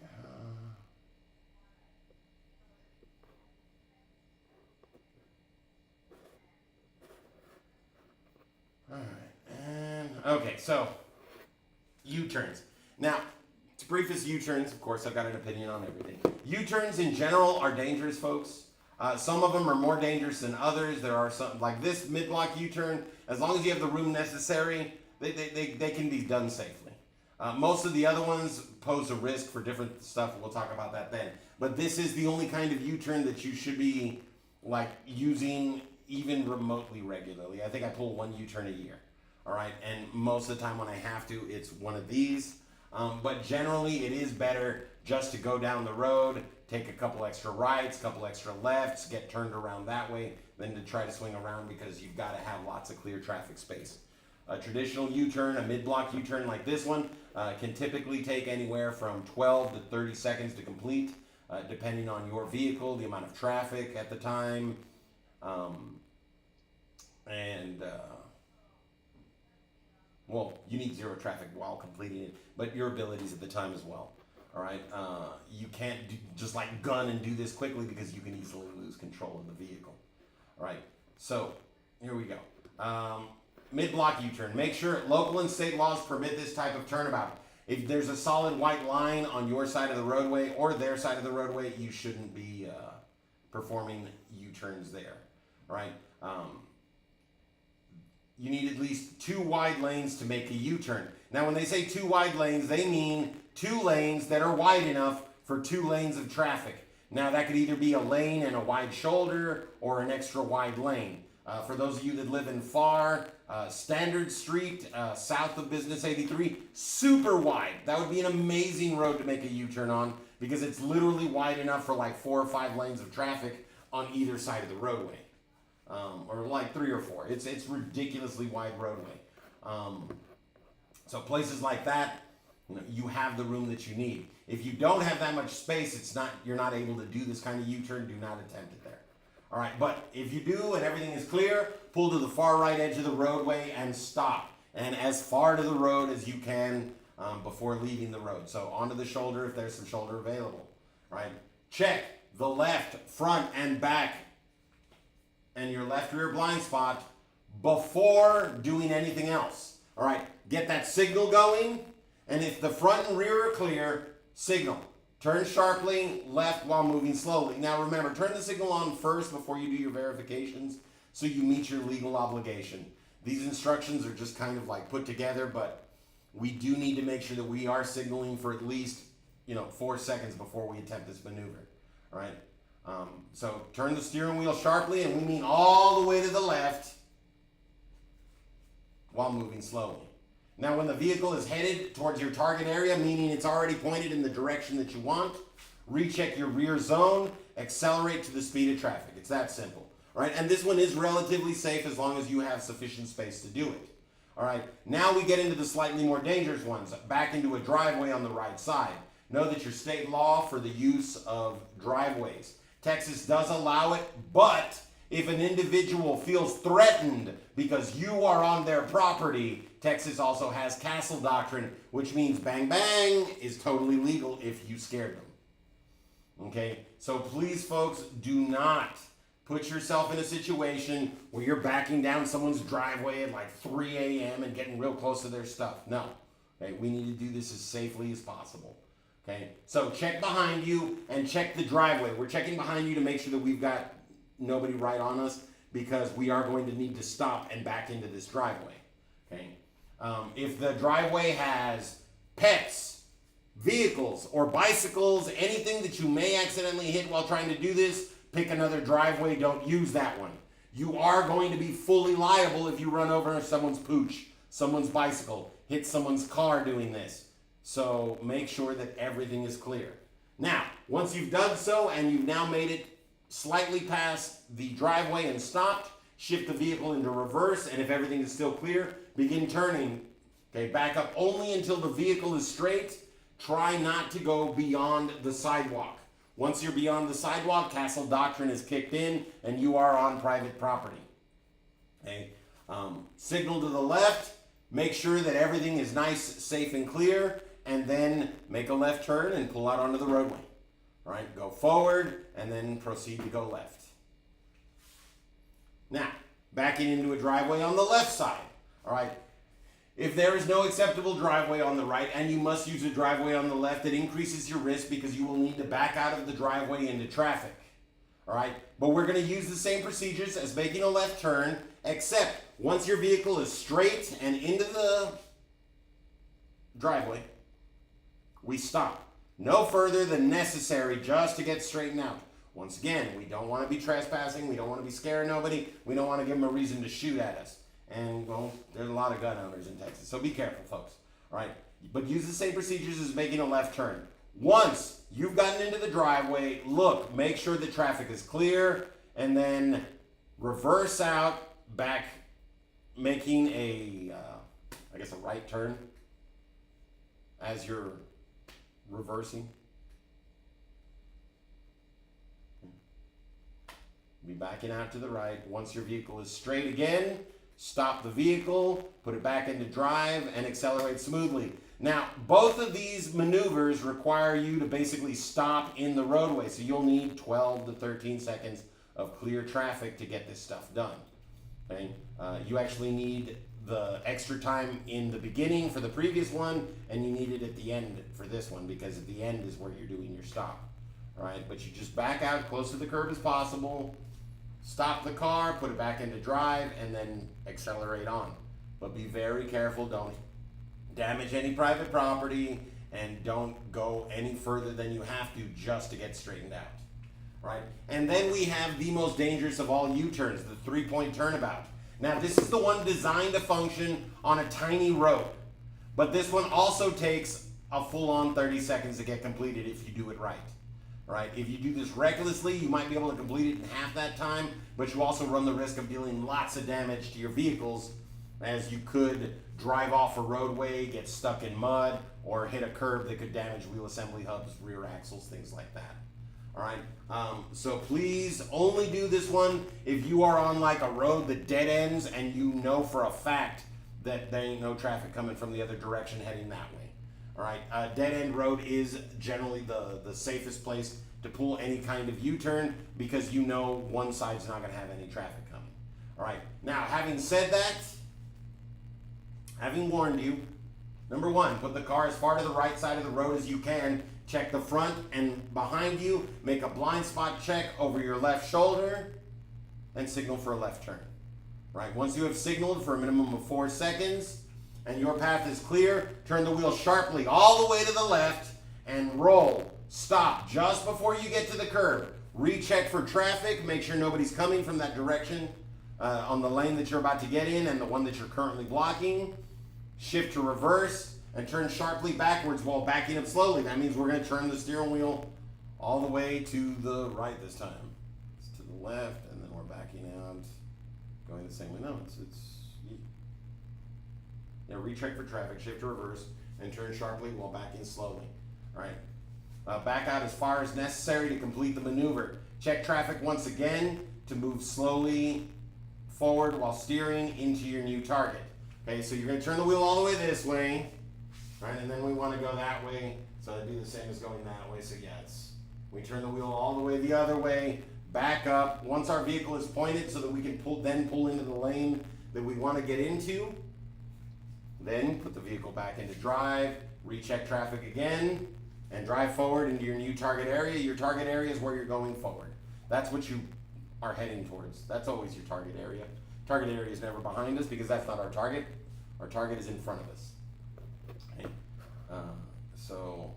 All right. And okay, so U-turns. Now, to brief as U-turns, of course, I've got an opinion on everything. U-turns in general are dangerous, folks. Some of them are more dangerous than others. There are some, like this mid-block U-turn, as long as you have the room necessary, they can be done safely. Most of the other ones pose a risk for different stuff. We'll talk about that then. But this is the only kind of U-turn that you should be like using even remotely regularly. I think I pull one U-turn a year. All right, and most of the time when I have to, it's one of these. But generally, it is better just to go down the road, take a couple extra rights, couple extra lefts, get turned around that way, than to try to swing around because you've got to have lots of clear traffic space. A traditional U-turn, a mid-block U-turn like this one, can typically take anywhere from 12 to 30 seconds to complete, depending on your vehicle, the amount of traffic at the time, well, you need zero traffic while completing it, but your abilities at the time as well. All right, you can't just like gun and do this quickly because you can easily lose control of the vehicle. All right, so here we go. Mid-block U-turn. Make sure local and state laws permit this type of turnabout. If there's a solid white line on your side of the roadway or their side of the roadway, you shouldn't be performing U-turns there. All right. You need at least 2 wide lanes to make a U-turn. Now, when they say 2 wide lanes, they mean 2 lanes that are wide enough for 2 lanes of traffic. Now, that could either be a lane and a wide shoulder or an extra wide lane. For those of you that live in Pharr, Standard Street, south of Business 83, super wide. That would be an amazing road to make a U-turn on because it's literally wide enough for like 4 or 5 lanes of traffic on either side of the roadway. Or like 3 or 4. It's ridiculously wide roadway. So places like that, you have the room that you need. If you don't have that much space, you're not able to do this kind of U-turn. Do not attempt it there. All right, but if you do and everything is clear, pull to the far right edge of the roadway and stop. And as far to the road as you can before leaving the road. So onto the shoulder if there's some shoulder available. All right, check the left, front, and back and your left rear blind spot before doing anything else. All right, get that signal going, and if the front and rear are clear, signal. Turn sharply left while moving slowly. Now remember, turn the signal on first before you do your verifications so you meet your legal obligation. These instructions are just kind of like put together, but we do need to make sure that we are signaling for at least 4 seconds before we attempt this maneuver. All right. So turn the steering wheel sharply, and we mean all the way to the left while moving slowly. Now, when the vehicle is headed towards your target area, meaning it's already pointed in the direction that you want, recheck your rear zone, accelerate to the speed of traffic. It's that simple. All right, and this one is relatively safe as long as you have sufficient space to do it. All right, now we get into the slightly more dangerous ones. Back into a driveway on the right side. Know that your state law for the use of driveways. Texas does allow it, but if an individual feels threatened because you are on their property, Texas also has castle doctrine, which means bang bang is totally legal if you scared them. Okay, so please folks, do not put yourself in a situation where you're backing down someone's driveway at like 3 a.m. and getting real close to their stuff. No, okay, we need to do this as safely as possible. Okay, so check behind you and check the driveway. We're checking behind you to make sure that we've got nobody right on us, because we are going to need to stop and back into this driveway. Okay, if the driveway has pets, vehicles, or bicycles, anything that you may accidentally hit while trying to do this, pick another driveway. Don't use that one. You are going to be fully liable if you run over someone's pooch, someone's bicycle, hit someone's car doing this. So make sure that everything is clear. Now, once you've done so and you've now made it slightly past the driveway and stopped, shift the vehicle into reverse, and if everything is still clear, begin turning. Okay, back up only until the vehicle is straight. Try not to go beyond the sidewalk. Once you're beyond the sidewalk, castle doctrine is kicked in and you are on private property. Okay, signal to the left, make sure that everything is nice, safe, and clear, and then make a left turn and pull out onto the roadway. All right, go forward and then proceed to go left. Now, backing into a driveway on the left side. All right, if there is no acceptable driveway on the right and you must use a driveway on the left, it increases your risk because you will need to back out of the driveway into traffic. All right, but we're going to use the same procedures as making a left turn, except once your vehicle is straight and into the driveway, we stop. No further than necessary just to get straightened out. Once again, we don't want to be trespassing. We don't want to be scaring nobody. We don't want to give them a reason to shoot at us. And, well, there's a lot of gun owners in Texas, so be careful, folks. All right? But use the same procedures as making a left turn. Once you've gotten into the driveway, look, make sure the traffic is clear, and then reverse out back, making a, I guess a right turn as you're reversing. Be backing out to the right. Once your vehicle is straight again, stop the vehicle, put it back into drive, and accelerate smoothly. Now, both of these maneuvers require you to basically stop in the roadway, so you'll need 12 to 13 seconds of clear traffic to get this stuff done. Okay? You actually need the extra time in the beginning for the previous one, and you need it at the end for this one, because at the end is where you're doing your stop. All right, but you just back out close to the curb as possible, stop the car, put it back into drive, and then accelerate on. But be very careful, don't damage any private property, and don't go any further than you have to just to get straightened out. Right? And then we have the most dangerous of all U-turns, the three-point turnabout. Now, this is the one designed to function on a tiny road, but this one also takes a full-on 30 seconds to get completed if you do it right. Right? If you do this recklessly, you might be able to complete it in half that time, but you also run the risk of dealing lots of damage to your vehicles, as you could drive off a roadway, get stuck in mud, or hit a curb that could damage wheel assembly hubs, rear axles, things like that. All right, so please only do this one if you are on like a road that dead ends and you know for a fact that there ain't no traffic coming from the other direction heading that way. All right, a dead end road is generally the safest place to pull any kind of U-turn, because you know one side's not going to have any traffic coming. All right, now having said that, having warned you, number one, put the car as far to the right side of the road as you can. Check the front and behind you. Make a blind spot check over your left shoulder and signal for a left turn. Right? Once you have signaled for a minimum of 4 seconds and your path is clear, turn the wheel sharply all the way to the left and roll. Stop just before you get to the curb. Recheck for traffic. Make sure nobody's coming from that direction on the lane that you're about to get in and the one that you're currently blocking. Shift to reverse and turn sharply backwards while backing up slowly. That means we're going to turn the steering wheel all the way to the right this time. It's to the left, and then we're back backing out, going the same way. No, yeah, recheck for traffic, shift to reverse, and turn sharply while backing slowly. All right. Back out as far as necessary to complete the maneuver. Check traffic once again to move slowly forward while steering into your new target. Okay, so you're going to turn the wheel all the way this way, right? And then we want to go that way, so it'd be the same as going that way. So yeah, we turn the wheel all the way the other way, back up. Once our vehicle is pointed so that we can pull into the lane that we want to get into, then put the vehicle back into drive, recheck traffic again, and drive forward into your new target area. Your target area is where you're going forward. That's what you are heading towards. That's always your target area. Target area is never behind us because that's not our target. Our target is in front of us. Okay? So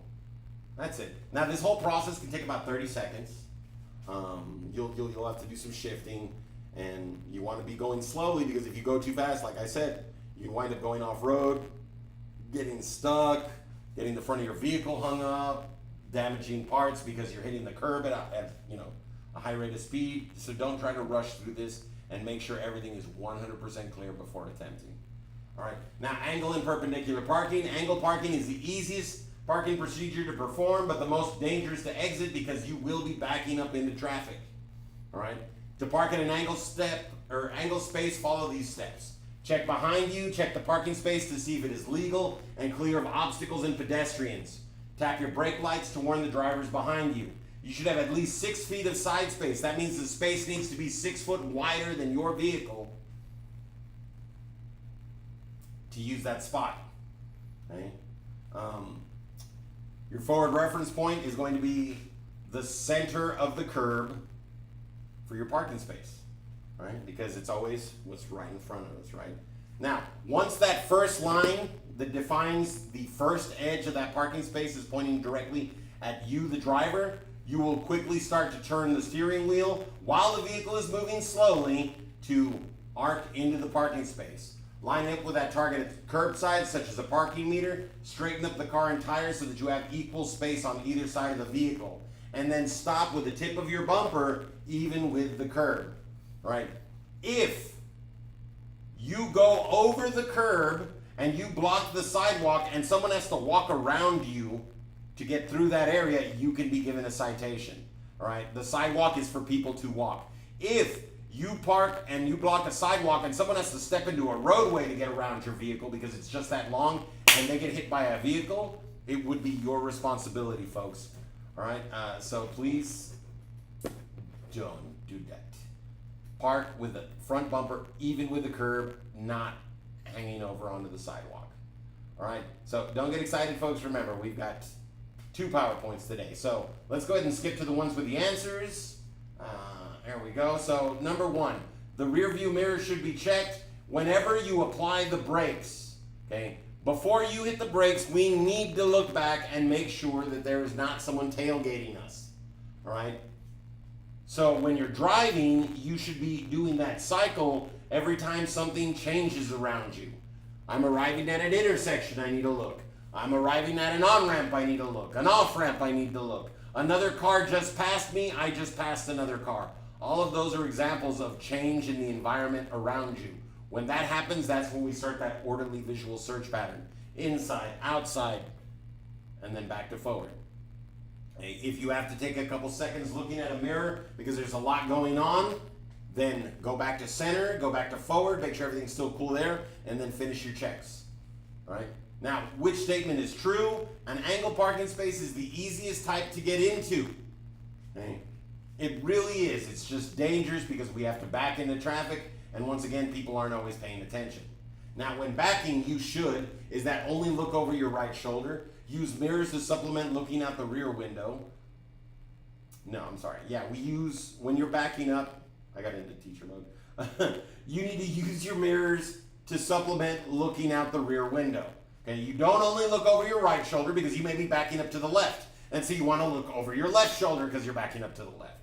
that's it. Now this whole process can take about 30 seconds. You'll have to do some shifting, and you want to be going slowly because if you go too fast, like I said, you can wind up going off road, getting stuck, getting the front of your vehicle hung up, damaging parts because you're hitting the curb at a high rate of speed. So don't try to rush through this, and make sure everything is 100% clear before attempting. All right, now angle and perpendicular parking. Angle parking is the easiest parking procedure to perform, but the most dangerous to exit because you will be backing up into traffic. All right, to park at an angle space, follow these steps. Check behind you, check the parking space to see if it is legal and clear of obstacles and pedestrians. Tap your brake lights to warn the drivers behind you. You should have at least 6 feet of side space. That means the space needs to be 6 foot wider than your vehicle to use that spot. Okay? Your forward reference point is going to be the center of the curb for your parking space, right? Because it's always what's right in front of us, right? Now, once that first line that defines the first edge of that parking space is pointing directly at you, the driver, you will quickly start to turn the steering wheel while the vehicle is moving slowly to arc into the parking space. Line up with that targeted curbside, such as a parking meter. Straighten up the car and tires so that you have equal space on either side of the vehicle. And then stop with the tip of your bumper, even with the curb. Right? If you go over the curb and you block the sidewalk and someone has to walk around you to get through that area, you can be given a citation. All right? The sidewalk is for people to walk. If you park and you block a sidewalk and someone has to step into a roadway to get around your vehicle because it's just that long and they get hit by a vehicle, it would be your responsibility, folks. All right? So please don't do that. Park with the front bumper even with the curb, not hanging over onto the sidewalk. All right? So don't get excited, folks. Remember, we've got 2 PowerPoints today. So let's go ahead and skip to the ones with the answers. There we go. So number 1, the rear view mirror should be checked whenever you apply the brakes. Okay? Before you hit the brakes, we need to look back and make sure that there is not someone tailgating us. All right? So when you're driving, you should be doing that cycle every time something changes around you. I'm arriving at an intersection, I need to look. I'm arriving at an on-ramp, I need to look. An off-ramp, I need to look. Another car just passed me, I just passed another car. All of those are examples of change in the environment around you. When that happens, that's when we start that orderly visual search pattern. Inside, outside, and then back to forward. If you have to take a couple seconds looking at a mirror because there's a lot going on, then go back to center, go back to forward, make sure everything's still cool there, and then finish your checks. All right? Now, which statement is true? An angle parking space is the easiest type to get into. Okay? It really is. It's just dangerous because we have to back into traffic, and once again, people aren't always paying attention. Now, when backing, you should, is that only look over your right shoulder. Use mirrors to supplement looking out the rear window. No, I'm sorry. Yeah, we use, when you're backing up, I got into teacher mode. You need to use your mirrors to supplement looking out the rear window. Okay, you don't only look over your right shoulder because you may be backing up to the left. And so you want to look over your left shoulder because you're backing up to the left.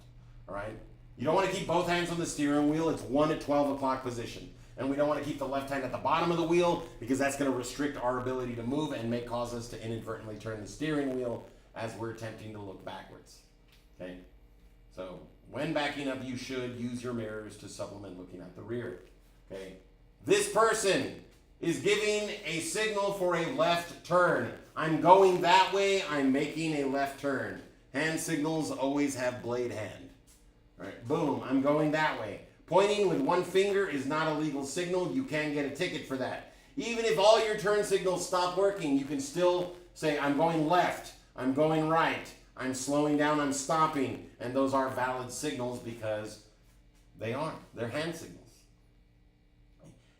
All right? You don't want to keep both hands on the steering wheel. It's 1 at 12 o'clock position. And we don't want to keep the left hand at the bottom of the wheel because that's going to restrict our ability to move and may cause us to inadvertently turn the steering wheel as we're attempting to look backwards. Okay? So when backing up, you should use your mirrors to supplement looking at the rear. Okay. This person is giving a signal for a left turn. I'm going that way. I'm making a left turn. Hand signals always have blade hand. All right. Boom. I'm going that way. Pointing with one finger is not a legal signal. You can get a ticket for that. Even if all your turn signals stop working, you can still say, I'm going left, I'm going right, I'm slowing down, I'm stopping. And those are valid signals because they're hand signals.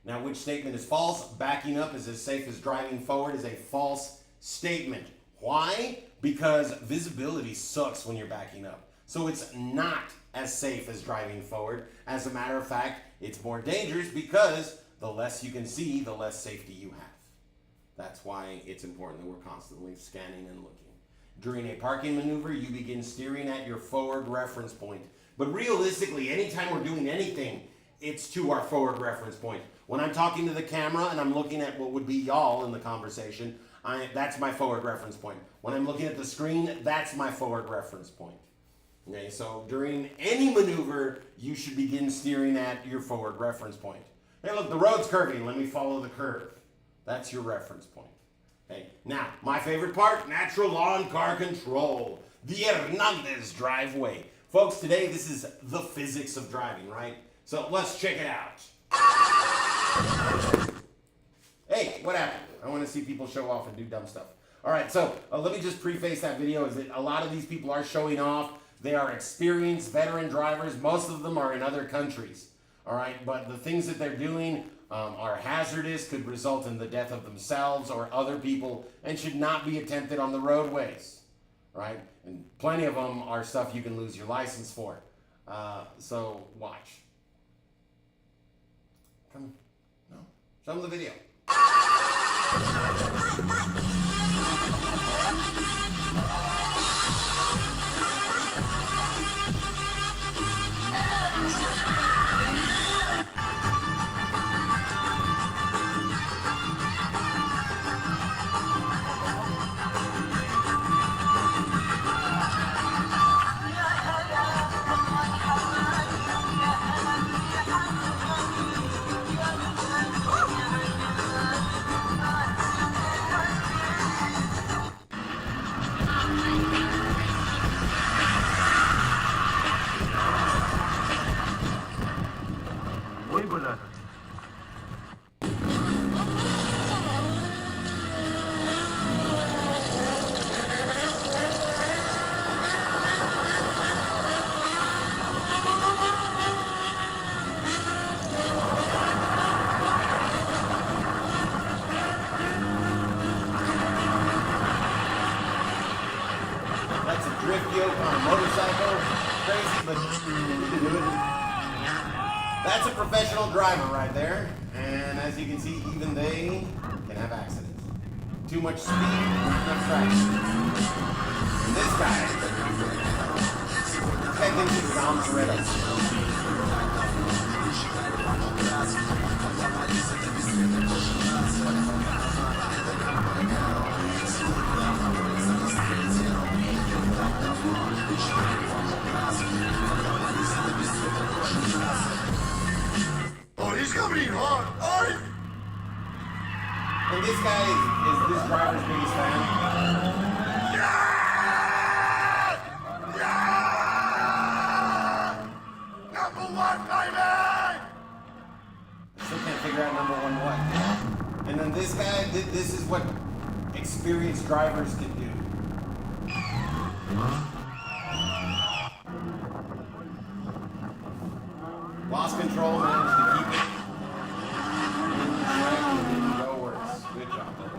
Now, which statement is false? Backing up is as safe as driving forward is a false statement. Why? Because visibility sucks when you're backing up. So it's not as safe as driving forward. As a matter of fact, it's more dangerous because the less you can see, the less safety you have. That's why it's important that we're constantly scanning and looking. During a parking maneuver, you begin steering at your forward reference point. But realistically, anytime we're doing anything, it's to our forward reference point. When I'm talking to the camera and I'm looking at what would be y'all in the conversation, that's my forward reference point. When I'm looking at the screen, that's my forward reference point. Okay, so during any maneuver, you should begin steering at your forward reference point. Hey, look, the road's curving. Let me follow the curve. That's your reference point. Okay, now, my favorite part, natural lawn car control. The Hernandez driveway. Folks, today this is the physics of driving, right? So let's check it out. Hey, what happened? I want to see people show off and do dumb stuff. All right, so let me just preface that video is that a lot of these people are showing off. They are experienced veteran drivers. Most of them are in other countries. All right, but the things that they're doing are hazardous, could result in the death of themselves or other people, and should not be attempted on the roadways. Right? And plenty of them are stuff you can lose your license for. So watch. Come, no, show them the video. That's a drift yoke on a motorcycle. Crazy, but you can do it. That's a professional driver right there. And as you can see, even they can have accidents. Too much speed, not enough traction. And this guy thinks he's Dom Toretto. Oh, he's coming hard. Oh, And this guy is this driver's biggest fan. number one, baby! Still can't figure out number one what. And then this guy, this is what experienced drivers can do. Lost control, managed to keep it. Didn't go worse. Good job, buddy.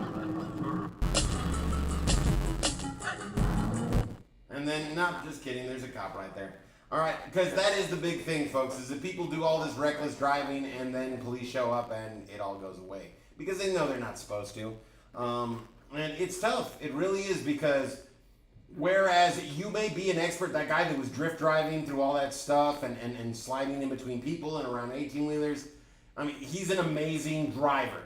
And then, no, just kidding, there's a cop right there. All right, because that is the big thing, folks, is that people do all this reckless driving and then police show up and it all goes away. Because they know they're not supposed to. And it's tough. It really is, because whereas you may be an expert, that guy that was drift driving through all that stuff and sliding in between people and around 18-wheelers, I mean, he's an amazing driver.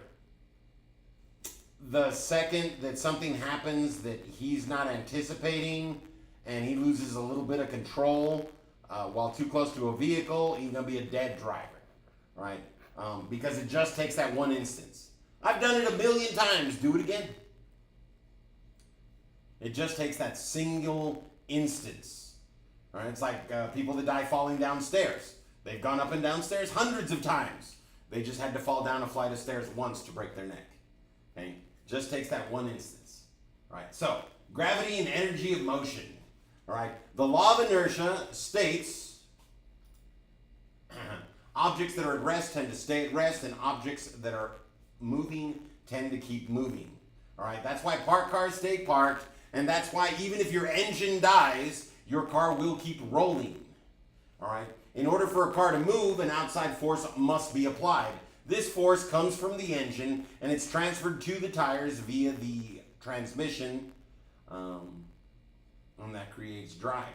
The second that something happens that he's not anticipating and he loses a little bit of control, while too close to a vehicle, you're going to be a dead driver, right? Because it just takes that one instance. I've done it a million times. Do it again. It just takes that single instance. Right? It's like people that die falling downstairs. They've gone up and down stairs hundreds of times. They just had to fall down a flight of stairs once to break their neck. Okay? Just takes that one instance. Right? So, gravity and energy of motion. All right? The law of inertia states objects that are at rest tend to stay at rest, and objects that are moving tend to keep moving. All right? That's why parked cars stay parked, and that's why even if your engine dies, your car will keep rolling. All right? In order for a car to move, an outside force must be applied. This force comes from the engine, and it's transferred to the tires via the transmission, and that creates drive.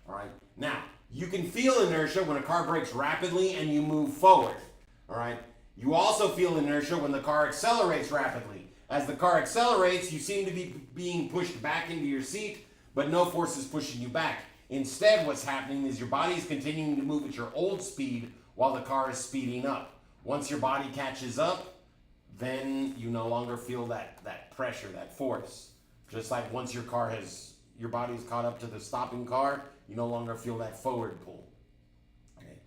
All right? Now, you can feel inertia when a car brakes rapidly and you move forward. All right? You also feel inertia when the car accelerates rapidly. As the car accelerates, you seem to be being pushed back into your seat, but no force is pushing you back. Instead, what's happening is your body is continuing to move at your old speed while the car is speeding up. Once your body catches up, then you no longer feel that pressure, that force. Just like once your body's caught up to the stopping car, you no longer feel that forward pull. Okay.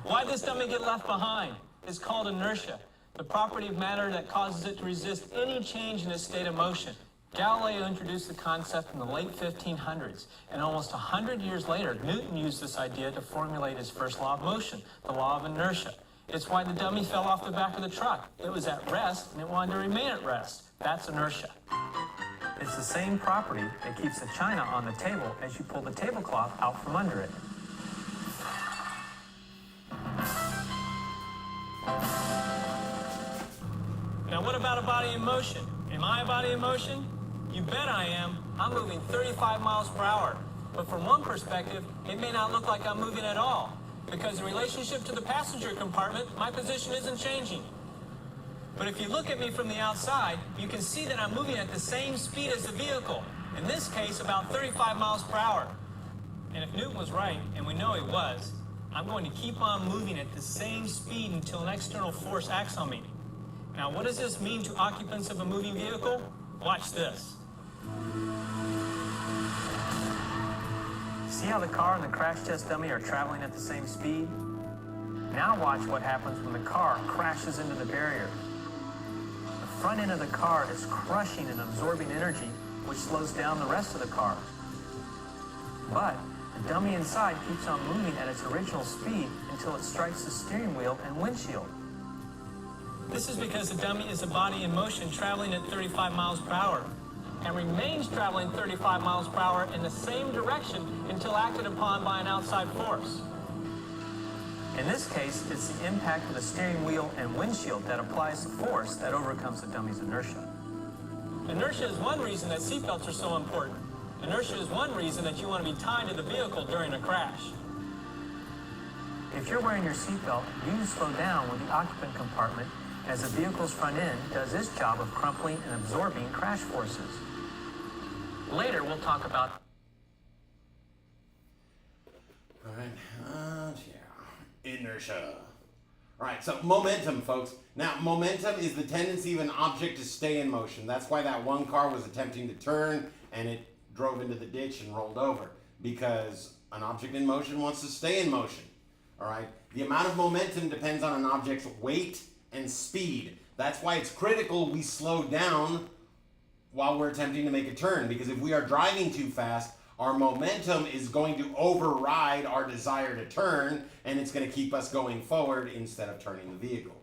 Why this dummy get left behind? It's called inertia, the property of matter that causes it to resist any change in its state of motion. Galileo introduced the concept in the late 1500s, and almost 100 years later, Newton used this idea to formulate his first law of motion, the law of inertia. It's why the dummy fell off the back of the truck. It was at rest, and it wanted to remain at rest. That's inertia. It's the same property that keeps the china on the table as you pull the tablecloth out from under it. Now what about a body in motion? Am I a body in motion? You bet I am. I'm moving 35 miles per hour. But from one perspective, it may not look like I'm moving at all. Because in relationship to the passenger compartment, my position isn't changing. But if you look at me from the outside, you can see that I'm moving at the same speed as the vehicle. In this case, about 35 miles per hour. And if Newton was right, and we know he was, I'm going to keep on moving at the same speed until an external force acts on me. Now, what does this mean to occupants of a moving vehicle? Watch this. See how the car and the crash test dummy are traveling at the same speed? Now watch what happens when the car crashes into the barrier. The front end of the car is crushing and absorbing energy, which slows down the rest of the car. But the dummy inside keeps on moving at its original speed until it strikes the steering wheel and windshield. This is because the dummy is a body in motion traveling at 35 miles per hour and remains traveling 35 miles per hour in the same direction until acted upon by an outside force. In this case, it's the impact of the steering wheel and windshield that applies the force that overcomes the dummy's inertia. Inertia is one reason that seatbelts are so important. Inertia is one reason that you want to be tied to the vehicle during a crash. If you're wearing your seatbelt, you slow down with the occupant compartment as the vehicle's front end does its job of crumpling and absorbing crash forces. Later, we'll talk about... All right, inertia. All right, so momentum, folks. Now, momentum is the tendency of an object to stay in motion. That's why that one car was attempting to turn and it drove into the ditch and rolled over, because an object in motion wants to stay in motion. All right, the amount of momentum depends on an object's weight and speed. That's why it's critical we slow down while we're attempting to make a turn, because if we are driving too fast, our momentum is going to override our desire to turn, and it's going to keep us going forward instead of turning the vehicle.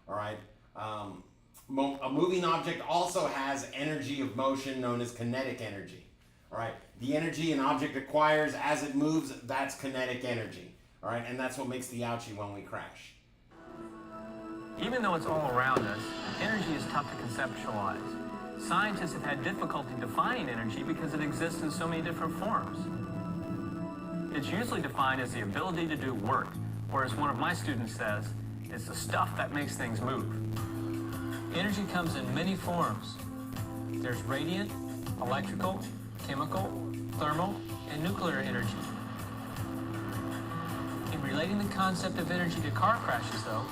All right. A moving object also has energy of motion known as kinetic energy. All right. The energy an object acquires as it moves, that's kinetic energy. All right. And that's what makes the ouchie when we crash. Even though it's all around us, energy is tough to conceptualize. Scientists have had difficulty defining energy because it exists in so many different forms. It's usually defined as the ability to do work, or as one of my students says, it's the stuff that makes things move. Energy comes in many forms. There's radiant, electrical, chemical, thermal, and nuclear energy. In relating the concept of energy to car crashes, though,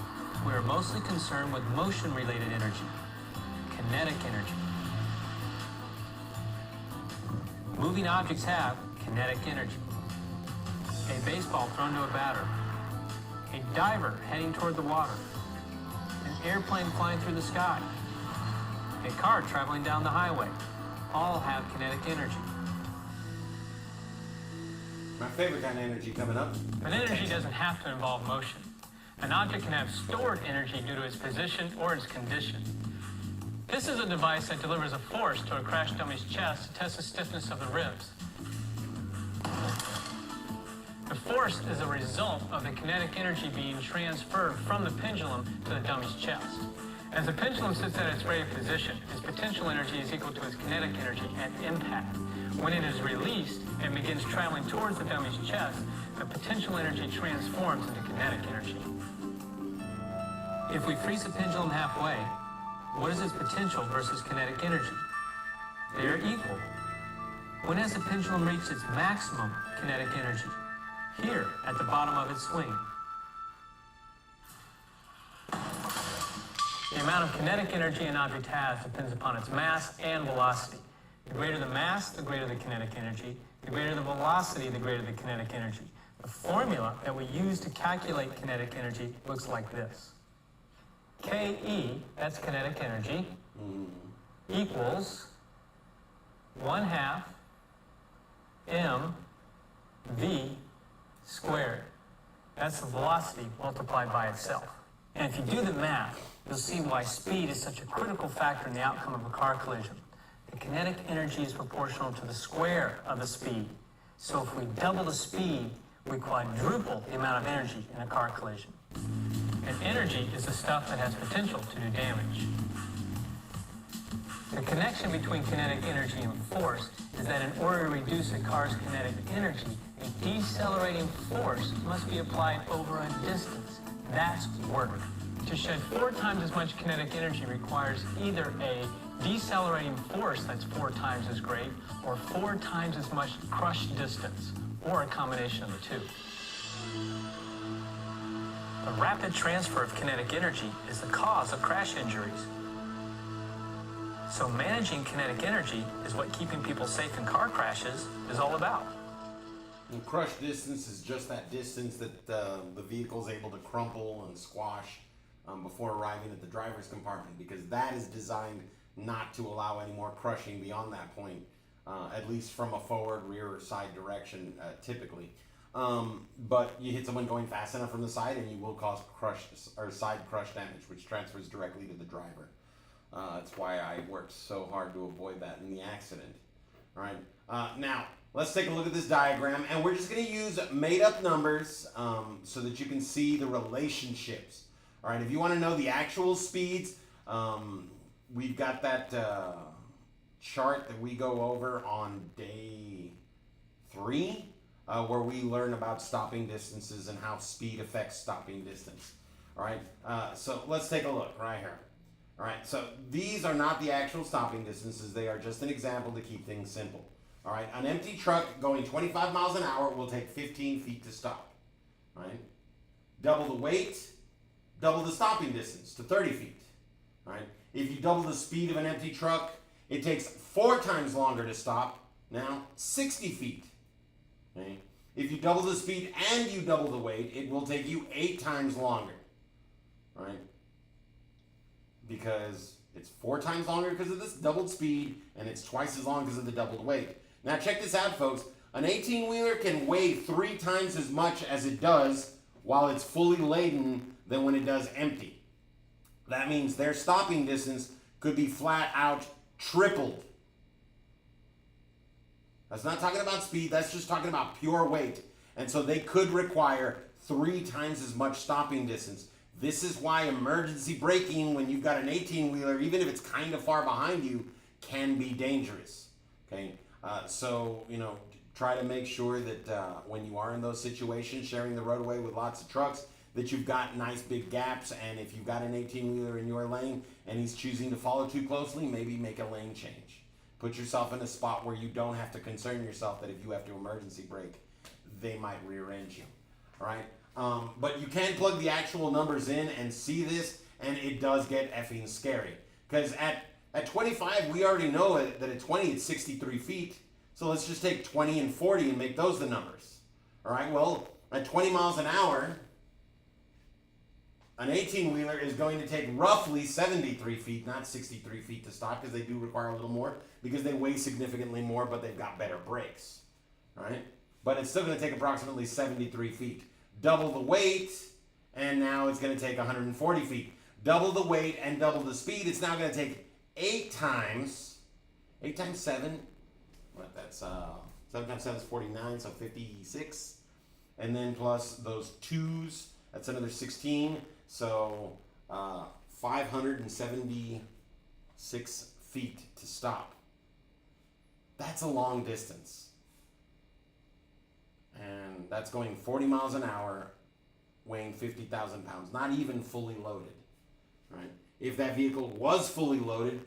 we are mostly concerned with motion-related energy, kinetic energy. Moving objects have kinetic energy. A baseball thrown to a batter, a diver heading toward the water, an airplane flying through the sky, a car traveling down the highway, all have kinetic energy. My favorite kind of energy coming up. But energy doesn't have to involve motion. An object can have stored energy due to its position or its condition. This is a device that delivers a force to a crash dummy's chest to test the stiffness of the ribs. The force is a result of the kinetic energy being transferred from the pendulum to the dummy's chest. As the pendulum sits at its rated position, its potential energy is equal to its kinetic energy at impact. When it is released and begins traveling towards the dummy's chest, the potential energy transforms into kinetic energy. If we freeze the pendulum halfway, what is its potential versus kinetic energy? They are equal. When has the pendulum reached its maximum kinetic energy? Here, at the bottom of its swing. The amount of kinetic energy an object has depends upon its mass and velocity. The greater the mass, the greater the kinetic energy. The greater the velocity, the greater the kinetic energy. The formula that we use to calculate kinetic energy looks like this. Ke, that's kinetic energy, equals 1/2 mv squared. That's the velocity multiplied by itself. And if you do the math, you'll see why speed is such a critical factor in the outcome of a car collision. The kinetic energy is proportional to the square of the speed. So if we double the speed, we quadruple the amount of energy in a car collision. And energy is the stuff that has potential to do damage. The connection between kinetic energy and force is that in order to reduce a car's kinetic energy, a decelerating force must be applied over a distance. That's work. To shed 4 times as much kinetic energy requires either a decelerating force that's 4 times as great, or 4 times as much crush distance, or a combination of the two. The rapid transfer of kinetic energy is the cause of crash injuries. So managing kinetic energy is what keeping people safe in car crashes is all about. And crush distance is just that distance that the vehicle is able to crumple and squash before arriving at the driver's compartment, because that is designed not to allow any more crushing beyond that point, at least from a forward, rear, or side direction typically. But you hit someone going fast enough from the side and you will cause crush or side crush damage, which transfers directly to the driver. That's why I worked so hard to avoid that in the accident. All right. Now, let's take a look at this diagram, and we're just going to use made-up numbers so that you can see the relationships. All right. If you want to know the actual speeds, we've got that chart that we go over on day 3, where we learn about stopping distances and how speed affects stopping distance. All right. So let's take a look right here. All right, so these are not the actual stopping distances. They are just an example to keep things simple. All right, an empty truck going 25 miles an hour will take 15 feet to stop. All right, double the weight, double the stopping distance to 30 feet. All right, if you double the speed of an empty truck, it takes 4 times longer to stop. Now 60 feet. Okay, if you double the speed and you double the weight, it will take you 8 times longer. All right. Because it's 4 times longer because of this doubled speed, and it's twice as long because of the doubled weight. Now check this out, folks. An 18-wheeler can weigh 3 times as much as it does while it's fully laden than when it does empty. That means their stopping distance could be flat out tripled. That's not talking about speed, that's just talking about pure weight. And so they could require 3 times as much stopping distance. This is why emergency braking when you've got an 18-wheeler, even if it's kind of far behind you, can be dangerous. Okay, so try to make sure that when you are in those situations, sharing the roadway with lots of trucks, that you've got nice big gaps. And if you've got an 18-wheeler in your lane and he's choosing to follow too closely, maybe make a lane change. Put yourself in a spot where you don't have to concern yourself that if you have to emergency brake, they might rear end you. All right? But you can plug the actual numbers in and see this, and it does get effing scary. Because at 25, we already know that at 20 it's 63 feet. So let's just take 20 and 40 and make those the numbers. All right, well, at 20 miles an hour, an 18-wheeler is going to take roughly 73 feet, not 63 feet to stop, because they do require a little more, because they weigh significantly more, but they've got better brakes. All right? But it's still going to take approximately 73 feet. Double the weight, and now it's going to take 140 feet. Double the weight and double the speed, it's now going to take 8 times 7, what, that's 7 times 7 is 49, so 56. And then plus those 2s, that's another 16. So 576 feet to stop. That's a long distance. And that's going 40 miles an hour, weighing 50,000 pounds, not even fully loaded. Right? If that vehicle was fully loaded,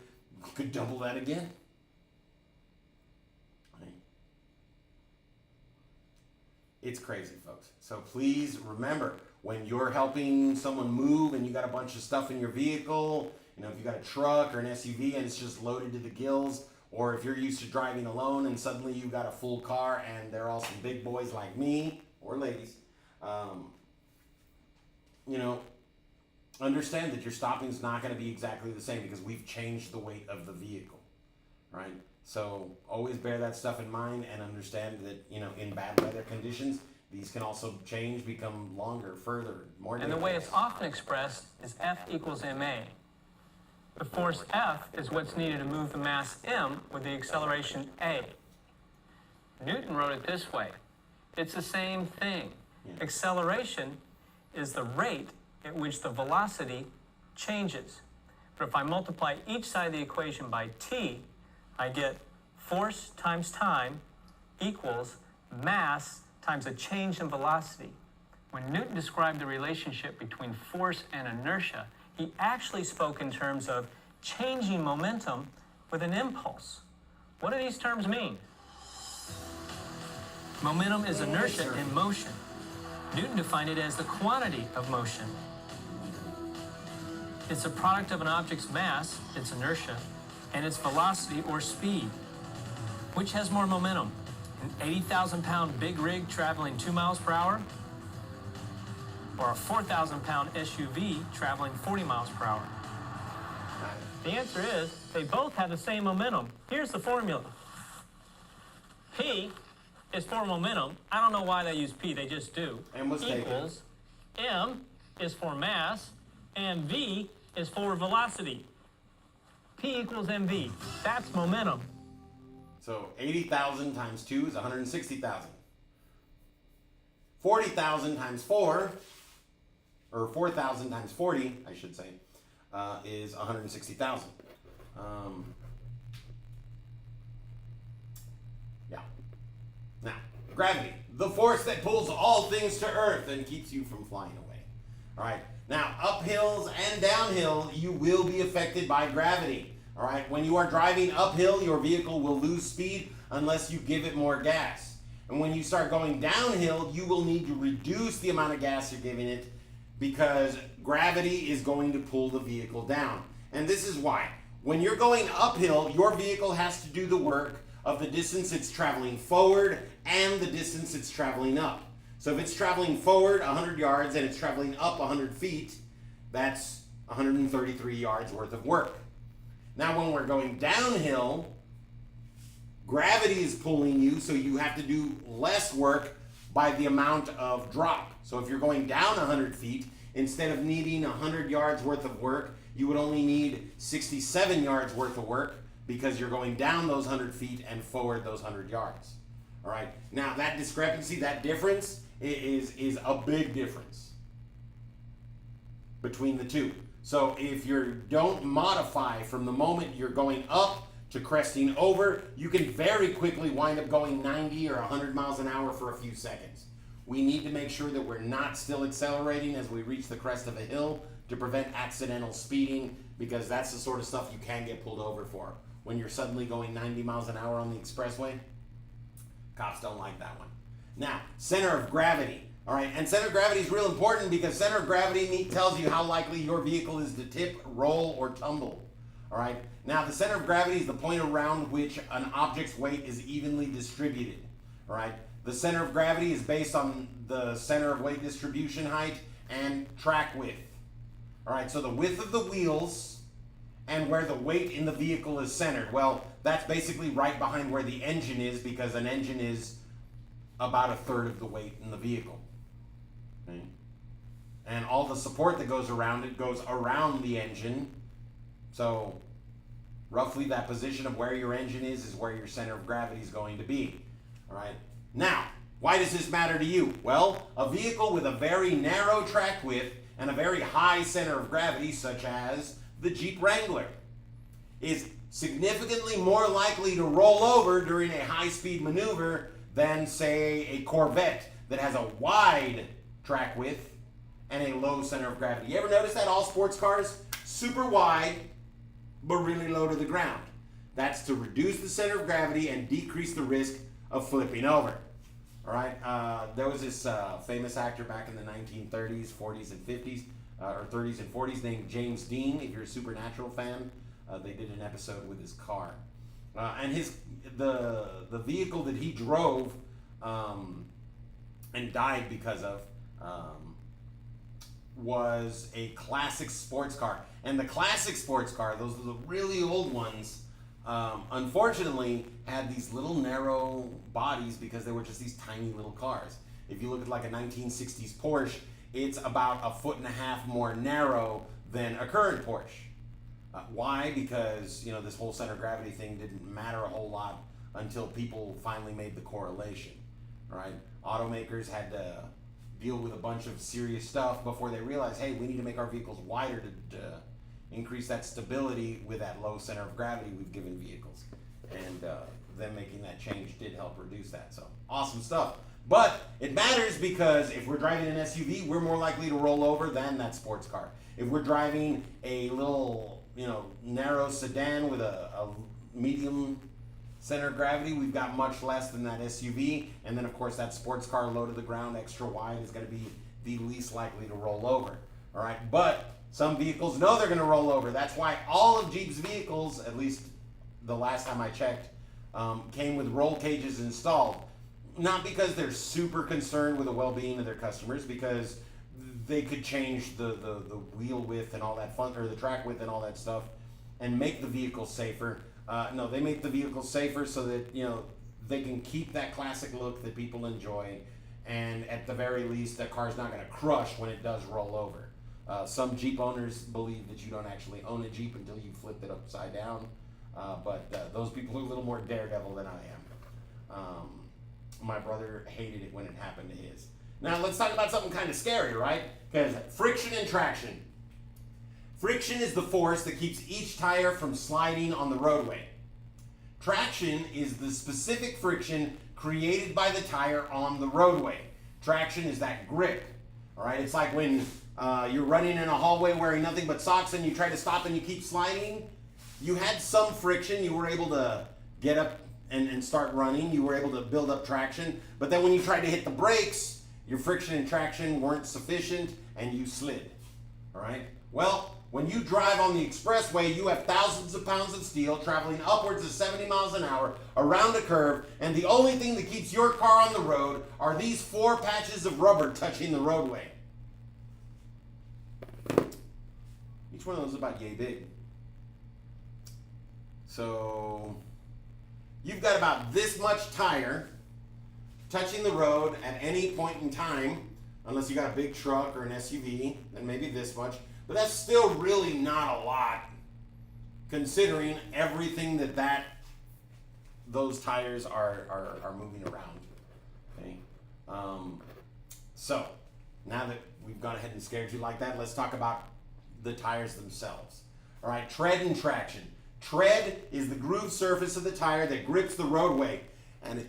you could double that again. Right? It's crazy, folks. So please remember, when you're helping someone move and you got a bunch of stuff in your vehicle, you know, if you got a truck or an SUV and it's just loaded to the gills, or if you're used to driving alone and suddenly you got a full car and they're all some big boys like me, or ladies, you know, understand that your stopping is not going to be exactly the same because we've changed the weight of the vehicle, right? So always bear that stuff in mind and understand that, you know, in bad weather conditions, these can also change, become longer, further, more And the way it's often expressed is F equals ma. The force F is what's needed to move the mass m with the acceleration a. Newton wrote it this way. It's the same thing. Yeah. Acceleration is the rate at which the velocity changes. But if I multiply each side of the equation by t, I get force times time equals mass times a change in velocity. When Newton described the relationship between force and inertia, he actually spoke in terms of changing momentum with an impulse. What do these terms mean? Momentum is inertia in motion. Newton defined it as the quantity of motion. It's a product of an object's mass, its inertia, and its velocity or speed. Which has more momentum? An 80,000-pound big rig traveling 2 miles per hour? Or a 4,000-pound SUV traveling 40 miles per hour? The answer is they both have the same momentum. Here's the formula. P is for momentum. I don't know why they use P, they just do. And what's equals M is for mass, and V is for velocity. P equals mv. That's momentum. So 80,000 times 2 is 160,000. 40,000 times 4, or 4,000 times 40, I should say, is 160,000. Yeah. Now, gravity, the force that pulls all things to Earth and keeps you from flying away. All right. Now, up hills and downhill, you will be affected by gravity. All right. When you are driving uphill, your vehicle will lose speed unless you give it more gas. And when you start going downhill, you will need to reduce the amount of gas you're giving it because gravity is going to pull the vehicle down. And this is why. When you're going uphill, your vehicle has to do the work of the distance it's traveling forward and the distance it's traveling up. So if it's traveling forward 100 yards and it's traveling up 100 feet, that's 133 yards worth of work. Now when we're going downhill, gravity is pulling you, so you have to do less work by the amount of drop. So if you're going down 100 feet, instead of needing 100 yards worth of work, you would only need 67 yards worth of work because you're going down those 100 feet and forward those 100 yards. All right. Now that discrepancy, that difference is a big difference between the two. So if you don't modify from the moment you're going up to cresting over, you can very quickly wind up going 90 or 100 miles an hour for a few seconds. We need to make sure that we're not still accelerating as we reach the crest of a hill to prevent accidental speeding, because that's the sort of stuff you can get pulled over for. when you're suddenly going 90 miles an hour on the expressway. Cops don't like that one. Now, center of gravity. All right, and center of gravity is real important because center of gravity tells you how likely your vehicle is to tip, roll, or tumble. All right, now the center of gravity is the point around which an object's weight is evenly distributed. All right, the center of gravity is based on the center of weight distribution height and track width. All right, so the width of the wheels and where the weight in the vehicle is centered. Well, that's basically right behind where the engine is, because an engine is about a third of the weight in the vehicle. Okay? And all the support that goes around it goes around the engine. So roughly that position of where your engine is where your center of gravity is going to be. All right. Now, why does this matter to you? Well, a vehicle with a very narrow track width and a very high center of gravity, such as the Jeep Wrangler, is significantly more likely to roll over during a high-speed maneuver than, say, a Corvette that has a wide track width and a low center of gravity. You ever notice that? All sports cars, super wide, but really low to the ground. That's to reduce the center of gravity and decrease the risk of flipping over. All right, there was this famous actor back in the 1930s, 40s, and 50s, or 30s and 40s, named James Dean. If you're a Supernatural fan, they did an episode with his car, and the vehicle that he drove and died because of was a classic sports car. And the classic sports car, those are the really old ones, unfortunately had these little narrow bodies because they were just these tiny little cars. If you look at like a 1960s Porsche, it's about 1.5 feet more narrow than a current Porsche. Why? Because, you know, this whole center of gravity thing didn't matter a whole lot until people finally made the correlation, right? Automakers had to deal with a bunch of serious stuff before they realized, hey, we need to make our vehicles wider to increase that stability with that low center of gravity we've given vehicles. And them making that change did help reduce that. So awesome stuff. But it matters because if we're driving an SUV, we're more likely to roll over than that sports car. If we're driving a little, narrow sedan with a medium center of gravity, we've got much less than that SUV. And then, of course, that sports car low to the ground, extra wide, is going to be the least likely to roll over. All right, but some vehicles know they're going to roll over. That's why all of Jeep's vehicles, at least the last time I checked, came with roll cages installed. Not because they're super concerned with the well-being of their customers, because they could change the wheel width and all that fun, or the track width and all that stuff, and make the vehicle safer. No, they make the vehicle safer so that they can keep that classic look that people enjoy, and at the very least, the car's not going to crush when it does roll over. Some Jeep owners believe that you don't actually own a Jeep until you flip it upside down, but those people are a little more daredevil than I am. My brother hated it when it happened to his. Now let's talk about something kind of scary, right? Because friction and traction. Friction is the force that keeps each tire from sliding on the roadway. Traction is the specific friction created by the tire on the roadway. Traction is that grip, all right? It's like when you're running in a hallway wearing nothing but socks and you try to stop and you keep sliding. You had some friction, you were able to get up and start running, you were able to build up traction, but then when you tried to hit the brakes, your friction and traction weren't sufficient and you slid, all right? Well, when you drive on the expressway, you have thousands of pounds of steel traveling upwards of 70 miles an hour around a curve, and the only thing that keeps your car on the road are these 4 patches of rubber touching the roadway. Each one of those is about yay big. So you've got about this much tire touching the road at any point in time, unless you got a big truck or an SUV, then maybe this much. But that's still really not a lot, considering everything that those tires are moving around. Okay, so now that we've gone ahead and scared you like that, let's talk about the tires themselves. All right, tread and traction. Tread is the grooved surface of the tire that grips the roadway, and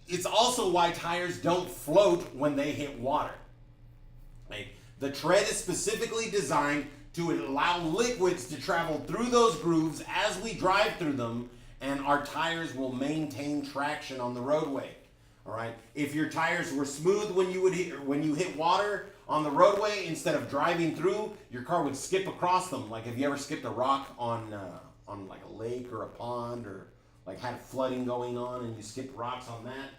it's also why tires don't float when they hit water. Okay? The tread is specifically designed to allow liquids to travel through those grooves as we drive through them and our tires will maintain traction on the roadway. All right. If your tires were smooth when you hit water on the roadway, instead of driving through, your car would skip across them. Like if you ever skipped a rock on like a lake or a pond, or like had flooding going on and you skipped rocks on that.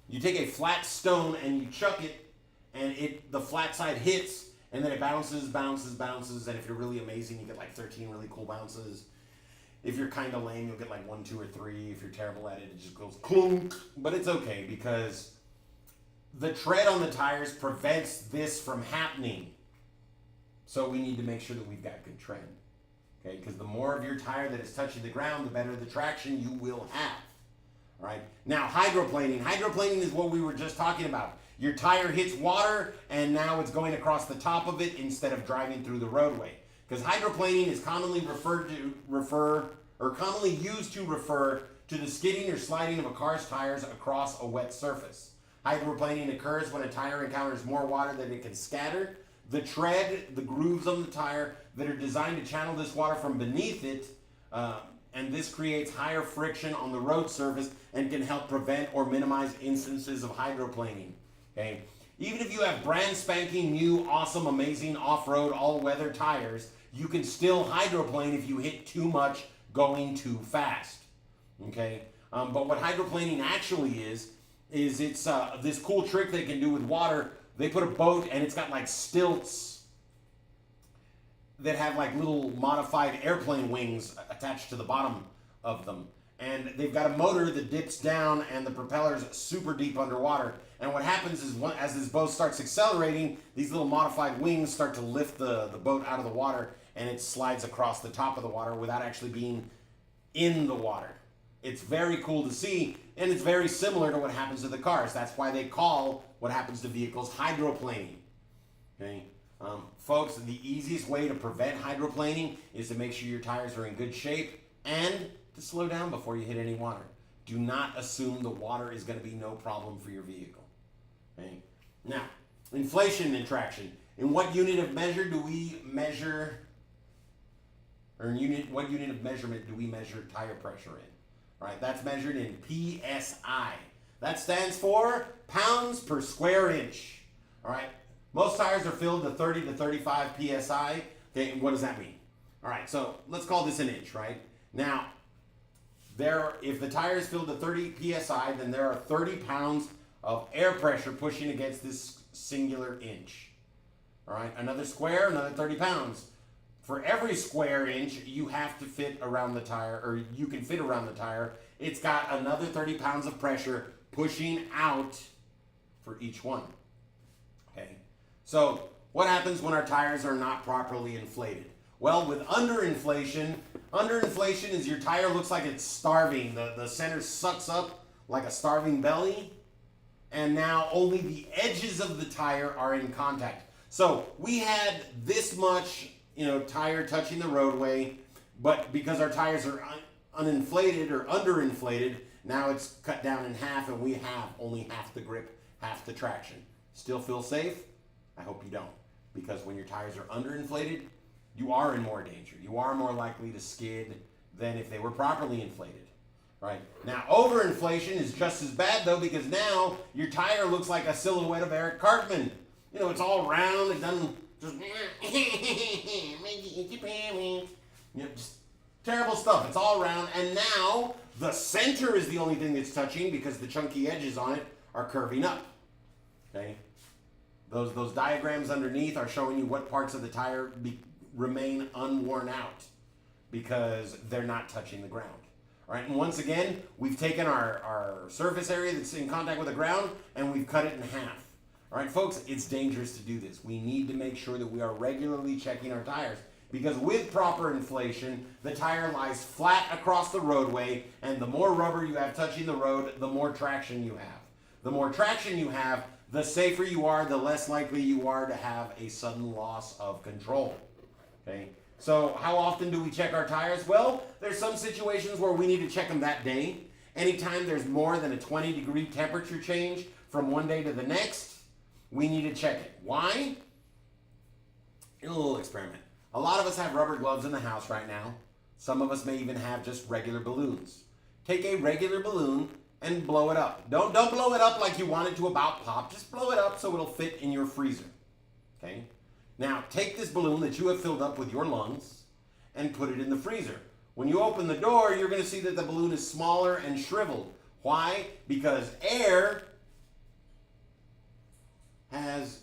You take a flat stone and you chuck it, and the flat side hits, and then it bounces, and if you're really amazing, you get like 13 really cool bounces. If you're kind of lame, you'll get like 1, 2, or 3. If you're terrible at it, it just goes clunk. But it's okay, because the tread on the tires prevents this from happening. So we need to make sure that we've got good tread. Okay, because the more of your tire that is touching the ground, the better the traction you will have. All right. Now, hydroplaning. Hydroplaning is what we were just talking about. Your tire hits water, and now it's going across the top of it instead of driving through the roadway. Because hydroplaning is commonly commonly used to refer to the skidding or sliding of a car's tires across a wet surface. Hydroplaning occurs when a tire encounters more water than it can scatter. The tread, the grooves on the tire that are designed to channel this water from beneath it, and this creates higher friction on the road surface and can help prevent or minimize instances of hydroplaning. Okay? Even if you have brand spanking new, awesome, amazing off-road all-weather tires, you can still hydroplane if you hit too much going too fast. Okay? But what hydroplaning actually is it's this cool trick they can do with water. They put a boat, and it's got like stilts that have like little modified airplane wings attached to the bottom of them. And they've got a motor that dips down, and the propeller's super deep underwater. And what happens is, as this boat starts accelerating, these little modified wings start to lift the boat out of the water, and it slides across the top of the water without actually being in the water. It's very cool to see, and it's very similar to what happens to the cars. That's why they call what happens to vehicles hydroplaning. Okay? Folks, the easiest way to prevent hydroplaning is to make sure your tires are in good shape and to slow down before you hit any water. Do not assume the water is going to be no problem for your vehicle. Okay? Now, inflation and traction. In what unit of measure do we measure, or what unit of measurement do we measure tire pressure in? All right, that's measured in PSI. That stands for pounds per square inch. All right, most tires are filled to 30 to 35 PSI. Okay, what does that mean? All right, so let's call this an inch, right? Now, if the tire is filled to 30 PSI, then there are 30 pounds of air pressure pushing against this singular inch. All right, another square, another 30 pounds. For every square inch you have to fit around the tire, or you can fit around the tire, it's got another 30 pounds of pressure pushing out for each one. Okay, so what happens when our tires are not properly inflated? Well, with underinflation is your tire looks like it's starving. The center sucks up like a starving belly, and now only the edges of the tire are in contact. So we had this much, tire touching the roadway, but because our tires are uninflated or underinflated, now it's cut down in half, and we have only half the grip, half the traction. Still feel safe? I hope you don't, because when your tires are underinflated, you are in more danger. You are more likely to skid than if they were properly inflated. Right? Now, overinflation is just as bad, though, because now your tire looks like a silhouette of Eric Cartman. It's all round. It doesn't just... just terrible stuff. It's all round. And now the center is the only thing that's touching, because the chunky edges on it are curving up. Okay? Those diagrams underneath are showing you what parts of the tire remain unworn out because they're not touching the ground. All right, and once again, we've taken our surface area that's in contact with the ground and we've cut it in half. All right, folks, it's dangerous to do this. We need to make sure that we are regularly checking our tires, because with proper inflation, the tire lies flat across the roadway, and the more rubber you have touching the road, the more traction you have. The more traction you have, the safer you are, the less likely you are to have a sudden loss of control. Okay? So how often do we check our tires? Well, there's some situations where we need to check them that day. Anytime there's more than a 20-degree temperature change from one day to the next, we need to check it. Why? A little experiment. A lot of us have rubber gloves in the house right now. Some of us may even have just regular balloons. Take a regular balloon and blow it up. Don't blow it up like you want it to about pop. Just blow it up so it'll fit in your freezer. Okay? Now, take this balloon that you have filled up with your lungs and put it in the freezer. When you open the door, you're going to see that the balloon is smaller and shriveled. Why? Because air has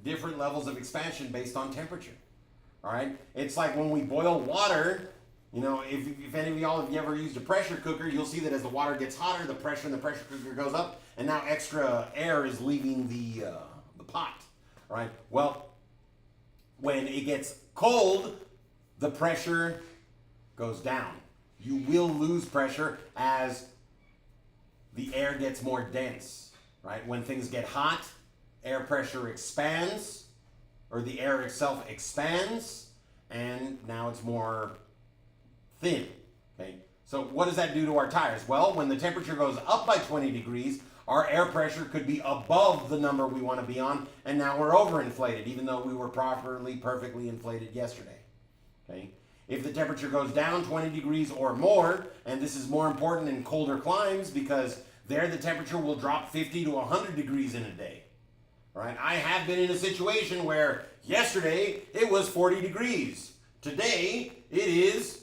different levels of expansion based on temperature. All right? It's like when we boil water, you know, if any of y'all have ever used a pressure cooker, you'll see that as the water gets hotter, the pressure in the pressure cooker goes up, and now extra air is leaving the pot. All right? Well, when it gets cold, the pressure goes down. You will lose pressure as the air gets more dense, right? When things get hot, air pressure expands, or the air itself expands, and now it's more thin, okay? So what does that do to our tires? Well, when the temperature goes up by 20 degrees, our air pressure could be above the number we want to be on, and now we're overinflated, even though we were perfectly inflated yesterday, okay? If the temperature goes down 20 degrees or more, and this is more important in colder climes because there the temperature will drop 50 to 100 degrees in a day, right? I have been in a situation where yesterday it was 40 degrees. Today it is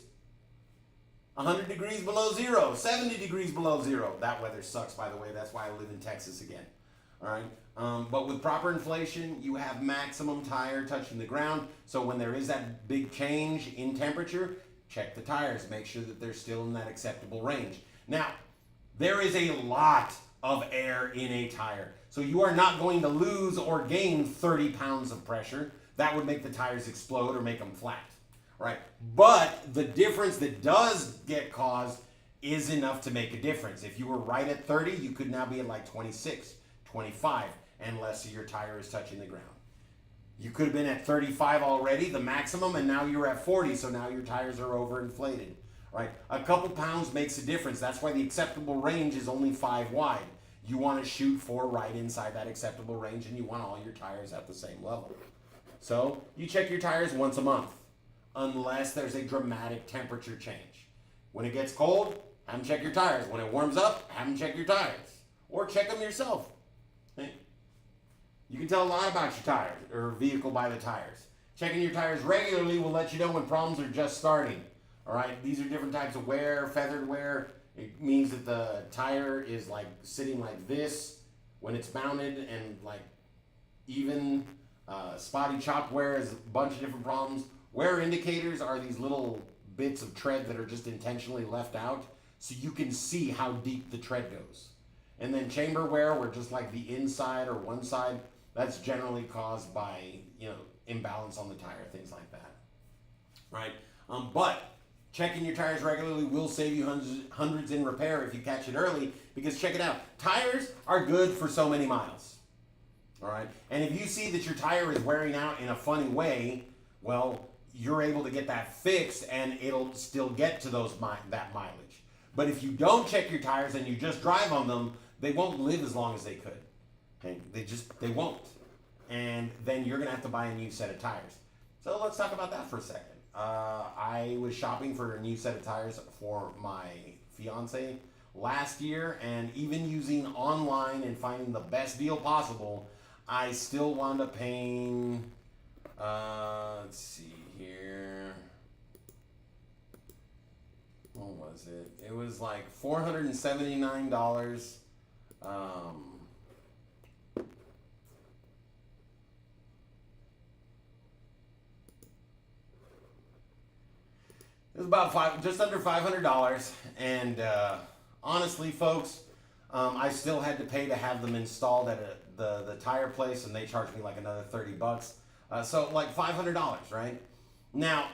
100 degrees below zero, 70 degrees below zero. That weather sucks, by the way. That's why I live in Texas again. All right. But with proper inflation, you have maximum tire touching the ground. So when there is that big change in temperature, check the tires. Make sure that they're still in that acceptable range. Now, there is a lot of air in a tire. So you are not going to lose or gain 30 pounds of pressure. That would make the tires explode or make them flat. Right? But the difference that does get caused is enough to make a difference. If you were right at 30, you could now be at like 26, 25, unless your tire is touching the ground. You could have been at 35 already, the maximum, and now you're at 40, so now your tires are overinflated. Right? A couple pounds makes a difference. That's why the acceptable range is only 5 wide. You want to shoot for right inside that acceptable range, and you want all your tires at the same level. So you check your tires once a month, unless there's a dramatic temperature change. When it gets cold, have them check your tires. When it warms up, have them check your tires. Or check them yourself. You can tell a lot about your tires or vehicle by the tires. Checking your tires regularly will let you know when problems are just starting. All right, these are different types of wear. Feathered wear, it means that the tire is like sitting like this when it's mounted, and like even spotty chopped wear is a bunch of different problems. Wear indicators are these little bits of tread that are just intentionally left out so you can see how deep the tread goes. And then chamber wear, where just like the inside or one side, that's generally caused by, you know, imbalance on the tire, things like that. Right? But checking your tires regularly will save you hundreds in repair if you catch it early, because check it out. Tires are good for so many miles. All right? And if you see that your tire is wearing out in a funny way, well, you're able to get that fixed and it'll still get to that mileage. But if you don't check your tires and you just drive on them, they won't live as long as they could. Okay? They won't. And then you're gonna have to buy a new set of tires. So let's talk about that for a second. I was shopping for a new set of tires for my fiance last year, and even using online and finding the best deal possible, I still wound up paying, let's see here. What was it? It was like $479. It was about just under $500, and honestly, folks, I still had to pay to have them installed at the tire place, and they charged me like another $30. So like $500, right? Now,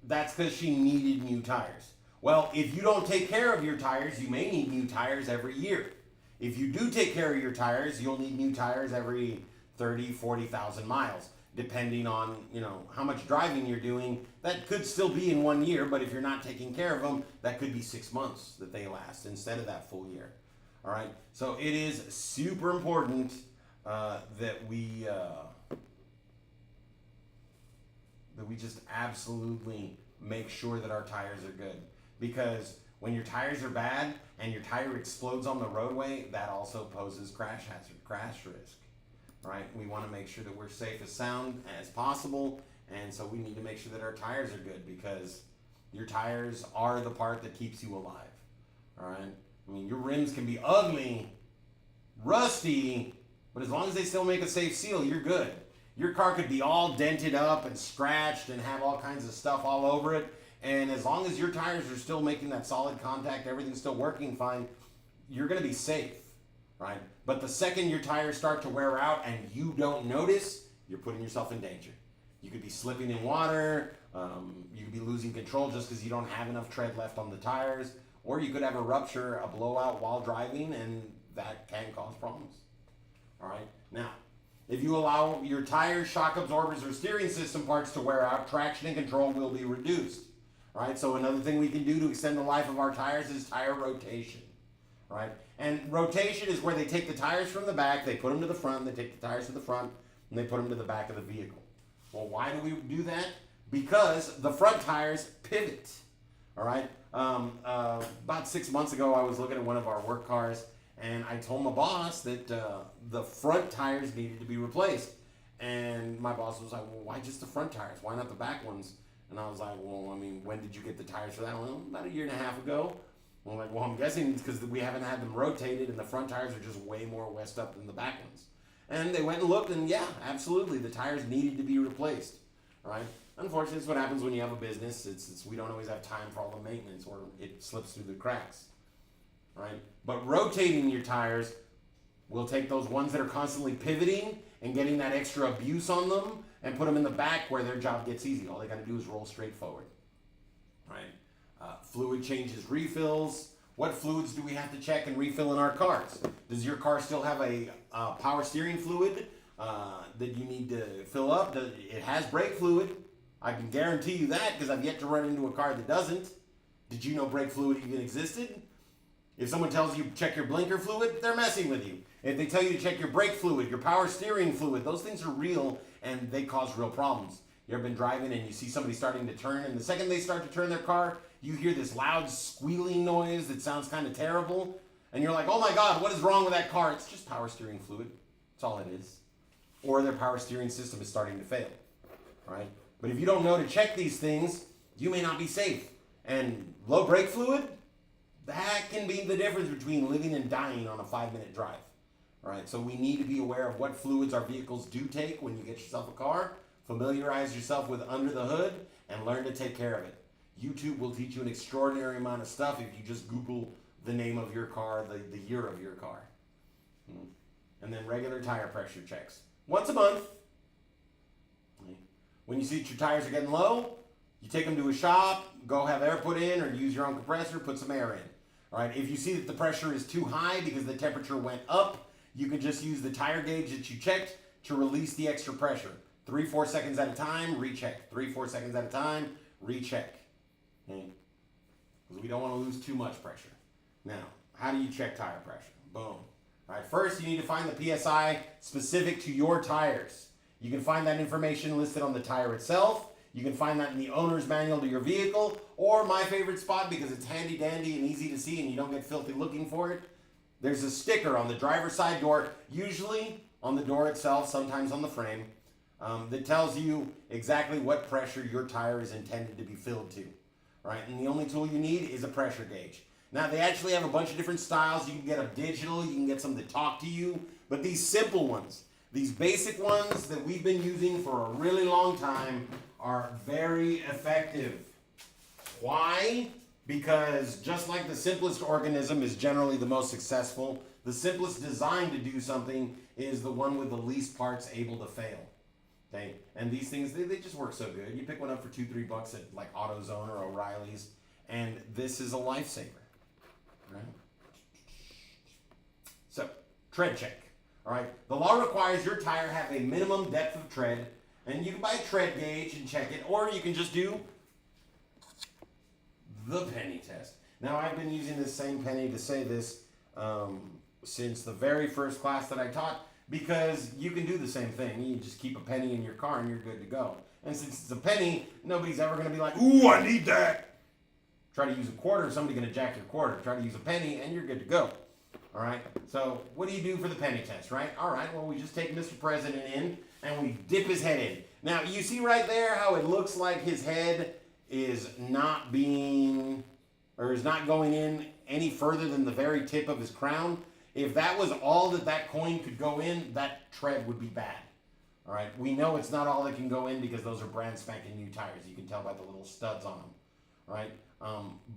that's because she needed new tires. Well, if you don't take care of your tires, you may need new tires every year. If you do take care of your tires, you'll need new tires every 30, 40,000 miles, depending on, you know, how much driving you're doing. That could still be in 1 year, but if you're not taking care of them, that could be 6 months that they last instead of that full year. All right? So it is super important that we just absolutely make sure that our tires are good. Because when your tires are bad and your tire explodes on the roadway, that also poses crash hazard, crash risk, right? We want to make sure that we're safe as sound as possible, and so we need to make sure that our tires are good, because your tires are the part that keeps you alive, all right? I mean, your rims can be ugly, rusty, but as long as they still make a safe seal, you're good. Your car could be all dented up and scratched and have all kinds of stuff all over it, and as long as your tires are still making that solid contact, everything's still working fine, you're going to be safe, right? But the second your tires start to wear out and you don't notice, you're putting yourself in danger. You could be slipping in water, you could be losing control just because you don't have enough tread left on the tires, or you could have a rupture, a blowout while driving, and that can cause problems. All right? Now, if you allow your tires, shock absorbers, or steering system parts to wear out, traction and control will be reduced. Right? So another thing we can do to extend the life of our tires is tire rotation. Right? And rotation is where they take the tires from the back, they put them to the front, they take the tires to the front, and they put them to the back of the vehicle. Well, why do we do that? Because the front tires pivot. All right? About 6 months ago, I was looking at one of our work cars, and I told my boss that the front tires needed to be replaced. And my boss was like, well, why just the front tires? Why not the back ones? And I was like, well, I mean, when did you get the tires for that? Well, about 1.5 years ago. I'm like, well, I'm guessing it's because we haven't had them rotated and the front tires are just way more west up than the back ones. And they went and looked, and yeah, absolutely, the tires needed to be replaced, right? Unfortunately, it's what happens when you have a business. It's we don't always have time for all the maintenance, or it slips through the cracks, right? But rotating your tires will take those ones that are constantly pivoting and getting that extra abuse on them and put them in the back where their job gets easy. All they got to do is roll straight forward, right? Fluid changes, refills. What fluids do we have to check and refill in our cars? Does your car still have a power steering fluid that you need to fill up? It has brake fluid. I can guarantee you that because I've yet to run into a car that doesn't. Did you know brake fluid even existed? If someone tells you check your blinker fluid, they're messing with you. If they tell you to check your brake fluid, your power steering fluid, those things are real and they cause real problems. You ever been driving and you see somebody starting to turn, and the second they start to turn their car, you hear this loud squealing noise that sounds kind of terrible, and you're like, oh my God, what is wrong with that car? It's just power steering fluid. That's all it is. Or their power steering system is starting to fail, right? But if you don't know to check these things, you may not be safe. And low brake fluid, that can be the difference between living and dying on a 5-minute drive, right? So we need to be aware of what fluids our vehicles do take when you get yourself a car. Familiarize yourself with under the hood and learn to take care of it. YouTube will teach you an extraordinary amount of stuff if you just Google the name of your car, the year of your car. And then regular tire pressure checks. Once a month. When you see that your tires are getting low, you take them to a shop, go have air put in, or use your own compressor, put some air in. All right. If you see that the pressure is too high because the temperature went up, you can just use the tire gauge that you checked to release the extra pressure. 3-4 seconds at a time, recheck. 3-4 seconds at a time, recheck. Okay? Because we don't want to lose too much pressure. Now, how do you check tire pressure? Boom. All right. First, you need to find the PSI specific to your tires. You can find that information listed on the tire itself. You can find that in the owner's manual to your vehicle, or my favorite spot because it's handy dandy and easy to see and you don't get filthy looking for it. There's a sticker on the driver's side door, usually on the door itself, sometimes on the frame, that tells you exactly what pressure your tire is intended to be filled to. Right? And the only tool you need is a pressure gauge. Now, they actually have a bunch of different styles. You can get them digital, you can get some that talk to you, but these simple ones, these basic ones that we've been using for a really long time are very effective. Why? Because just like the simplest organism is generally the most successful, the simplest design to do something is the one with the least parts able to fail. Okay? And these things, they just work so good. You pick one up for $2-3 at like AutoZone or O'Reilly's, and this is a lifesaver. Right? So, tread check. All right, the law requires your tire have a minimum depth of tread, and you can buy a tread gauge and check it, or you can just do the penny test. Now, I've been using this same penny to say this since the very first class that I taught, because you can do the same thing. You just keep a penny in your car and you're good to go. And since it's a penny, nobody's ever going to be like, ooh, I need that. Try to use a quarter, somebody's going to jack your quarter. Try to use a penny and you're good to go. All right, so what do you do for the penny test, right? All right, well, we just take Mr. President in and we dip his head in. Now, you see right there how it looks like his head is not being, or is not going in any further than the very tip of his crown? If that was all that that coin could go in, that tread would be bad. All right, we know it's not all that can go in because those are brand spanking new tires. You can tell by the little studs on them, right?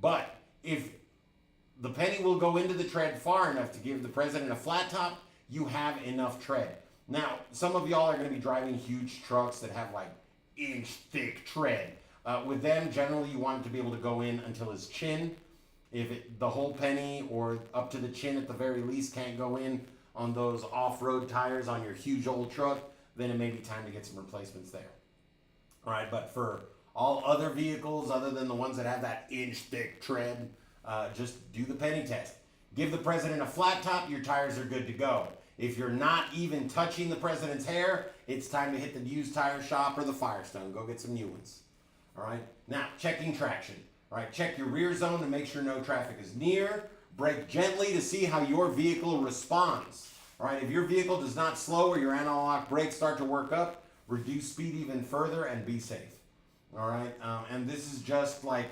But if the penny will go into the tread far enough to give the president a flat top, you have enough tread. Now, some of y'all are going to be driving huge trucks that have like inch thick tread. With them, generally you want it to be able to go in until his chin. If the whole penny or up to the chin at the very least can't go in on those off-road tires on your huge old truck, then it may be time to get some replacements there. All right, but for all other vehicles other than the ones that have that inch thick tread, just do the penny test. Give the president a flat top, your tires are good to go. If you're not even touching the president's hair, it's time to hit the used tire shop or the Firestone. Go get some new ones. All right, now checking traction. All right, check your rear zone to make sure no traffic is near. Brake gently to see how your vehicle responds. All right, if your vehicle does not slow or your anti-lock brakes start to work up, reduce speed even further and be safe. All right, and this is just like,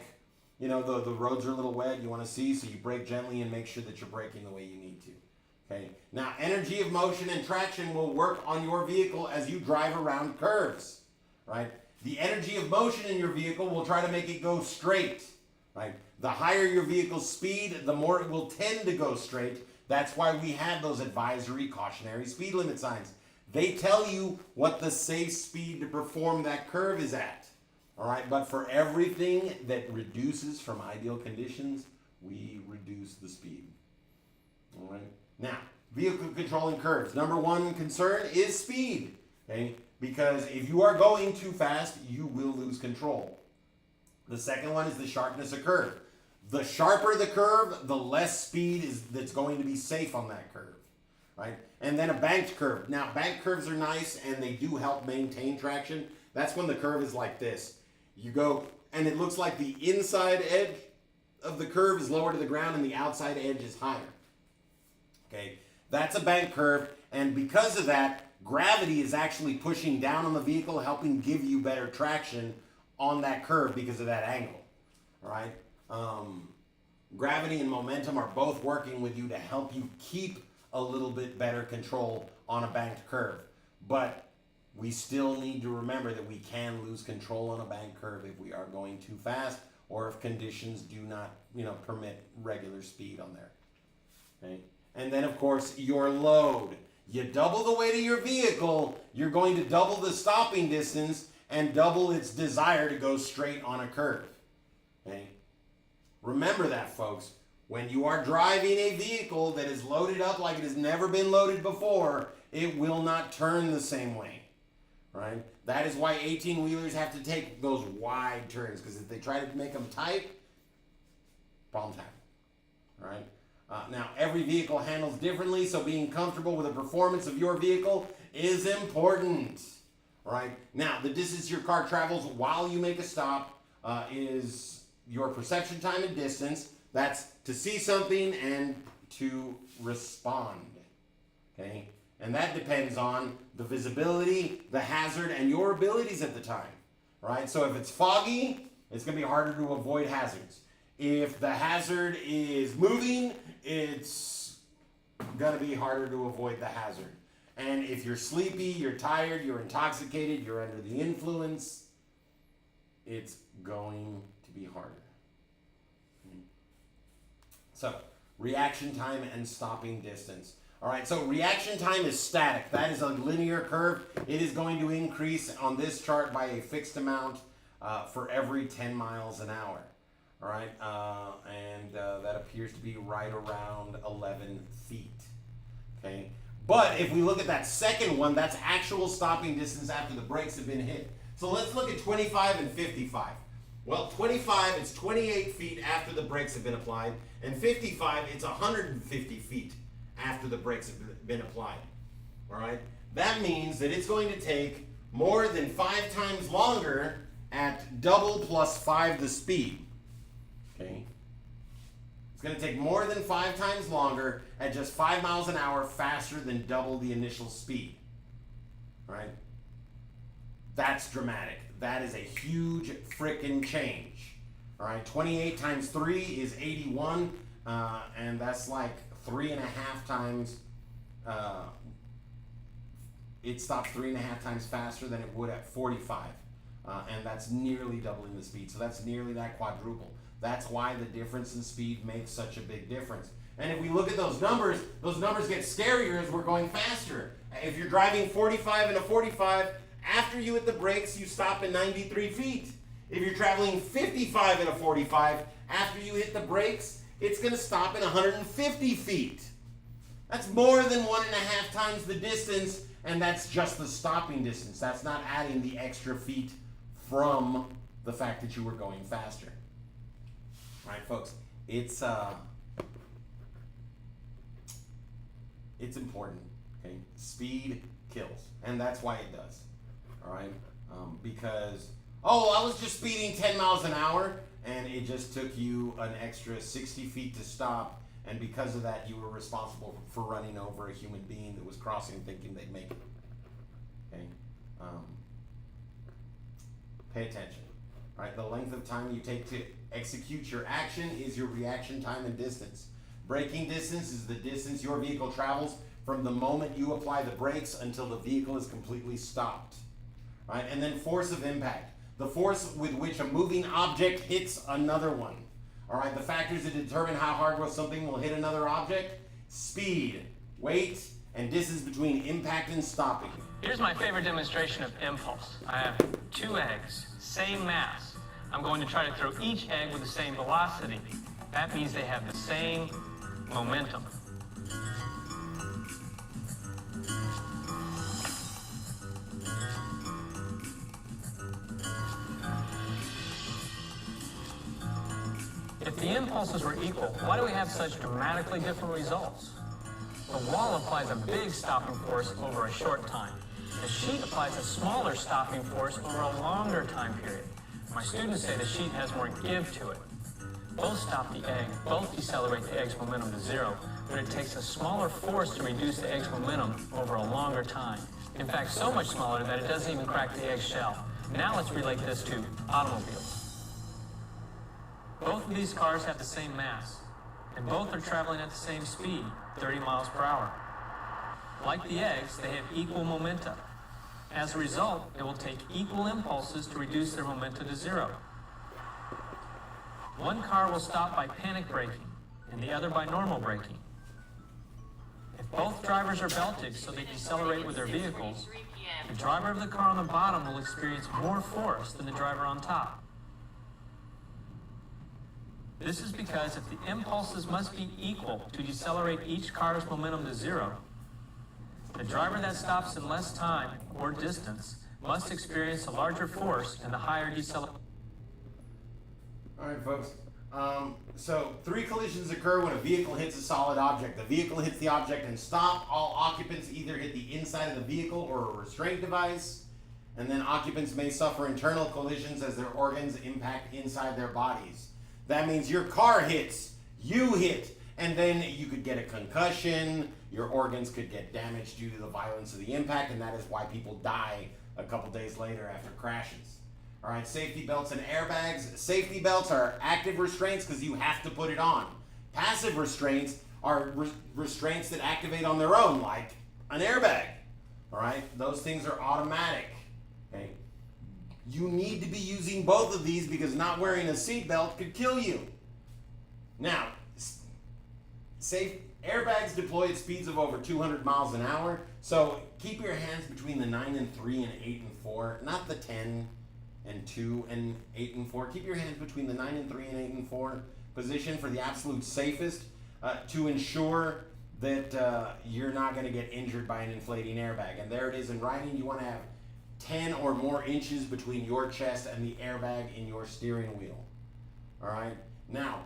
you know, the roads are a little wet, you want to see, so you brake gently and make sure that you're braking the way you need to. Okay, now energy of motion and traction will work on your vehicle as you drive around curves, right? The energy of motion in your vehicle will try to make it go straight, right? The higher your vehicle's speed, the more it will tend to go straight. That's why we have those advisory cautionary speed limit signs. They tell you what the safe speed to perform that curve is at. All right, but for everything that reduces from ideal conditions, we reduce the speed. All right, now, vehicle controlling curves. Number one concern is speed, okay? Because if you are going too fast, you will lose control. The second one is the sharpness of curve. The sharper the curve, the less speed that's going to be safe on that curve, right? And then a banked curve. Now, banked curves are nice and they do help maintain traction. That's when the curve is like this. You go, and it looks like the inside edge of the curve is lower to the ground and the outside edge is higher. Okay, that's a bank curve, and because of that, gravity is actually pushing down on the vehicle, helping give you better traction on that curve because of that angle. All right, gravity and momentum are both working with you to help you keep a little bit better control on a banked curve, but we still need to remember that we can lose control on a bank curve if we are going too fast or if conditions do not, permit regular speed on there. Okay? And then, of course, your load. You double the weight of your vehicle, you're going to double the stopping distance and double its desire to go straight on a curve. Okay? Remember that, folks. When you are driving a vehicle that is loaded up like it has never been loaded before, it will not turn the same way. Right? That is why 18-wheelers have to take those wide turns, because if they try to make them tight, problems happen. All right? Now, every vehicle handles differently, so being comfortable with the performance of your vehicle is important. All right? Now, the distance your car travels while you make a stop is your perception time and distance. That's to see something and to respond. Okay? And that depends on the visibility, the hazard, and your abilities at the time, right? So if it's foggy, it's going to be harder to avoid hazards. If the hazard is moving, it's going to be harder to avoid the hazard. And if you're sleepy, you're tired, you're intoxicated, you're under the influence, it's going to be harder. So, reaction time and stopping distance. All right, so reaction time is static. That is a linear curve. It is going to increase on this chart by a fixed amount for every 10 miles an hour. All right, and that appears to be right around 11 feet. Okay, but if we look at that second one, that's actual stopping distance after the brakes have been hit. So let's look at 25 and 55. Well, 25, it's 28 feet after the brakes have been applied, and 55, it's 150 feet after the brakes have been applied. All right? That means that it's going to take more than 5 times longer at double plus 5 the speed. Okay? It's going to take more than 5 times longer at just 5 miles an hour faster than double the initial speed. Right? That's dramatic. That is a huge frickin' change. All right, 28 times 3 is 81, and that's like 3.5 times. It stops 3.5 times faster than it would at 45, and that's nearly doubling the speed. So that's nearly that quadruple. That's why the difference in speed makes such a big difference. And if we look at those numbers get scarier as we're going faster. If you're driving 45 in a 45, after you hit the brakes, you stop at 93 feet. If you're traveling 55 in a 45, after you hit the brakes, it's going to stop at 150 feet. That's more than 1.5 times the distance, and that's just the stopping distance. That's not adding the extra feet from the fact that you were going faster. All right, folks, it's important, okay? Speed kills, and that's why it does, all right? Because, I was just speeding 10 miles an hour, and it just took you an extra 60 feet to stop, and because of that, you were responsible for running over a human being that was crossing thinking they'd make it, okay? Pay attention, all right? The length of time you take to execute your action is your reaction time and distance. Braking distance is the distance your vehicle travels from the moment you apply the brakes until the vehicle is completely stopped. Right? And then force of impact, the force with which a moving object hits another one. All right, the factors that determine how hard something will hit another object: speed, weight, and distance between impact and stopping. Here's my favorite demonstration of impulse. I have 2 eggs, same mass. I'm going to try to throw each egg with the same velocity. That means they have the same momentum. If the impulses were equal, why do we have such dramatically different results? The wall applies a big stopping force over a short time. The sheet applies a smaller stopping force over a longer time period. My students say the sheet has more give to it. Both stop the egg, both decelerate the egg's momentum to 0, but it takes a smaller force to reduce the egg's momentum over a longer time. In fact, so much smaller that it doesn't even crack the egg shell. Now let's relate this to automobiles. Both of these cars have the same mass, and both are traveling at the same speed, 30 miles per hour. Like the eggs, they have equal momenta. As a result, it will take equal impulses to reduce their momentum to 0. One car will stop by panic braking, and the other by normal braking. If both drivers are belted so they decelerate with their vehicles, the driver of the car on the bottom will experience more force than the driver on top. This is because if the impulses must be equal to decelerate each car's momentum to 0, the driver that stops in less time or distance must experience a larger force and a higher deceleration. All right, folks. So 3 collisions occur when a vehicle hits a solid object. The vehicle hits the object and stop. All occupants either hit the inside of the vehicle or a restraint device. And then occupants may suffer internal collisions as their organs impact inside their bodies. That means your car hits, you hit, and then you could get a concussion, your organs could get damaged due to the violence of the impact, and that is why people die a couple days later after crashes. All right, safety belts and airbags. Safety belts are active restraints because you have to put it on. Passive restraints are restraints that activate on their own, like an airbag. All right, those things are automatic. Okay. You need to be using both of these because not wearing a seatbelt could kill you. Now, safe airbags deploy at speeds of over 200 miles an hour. So keep your hands between the 9 and 3 and 8 and 4, not the 10 and 2 and 8 and 4. Keep your hands between the 9 and 3 and 8 and 4 position for the absolute safest to ensure that you're not going to get injured by an inflating airbag. And there it is in writing. You want to have 10 or more inches between your chest and the airbag in your steering wheel. All right. Now,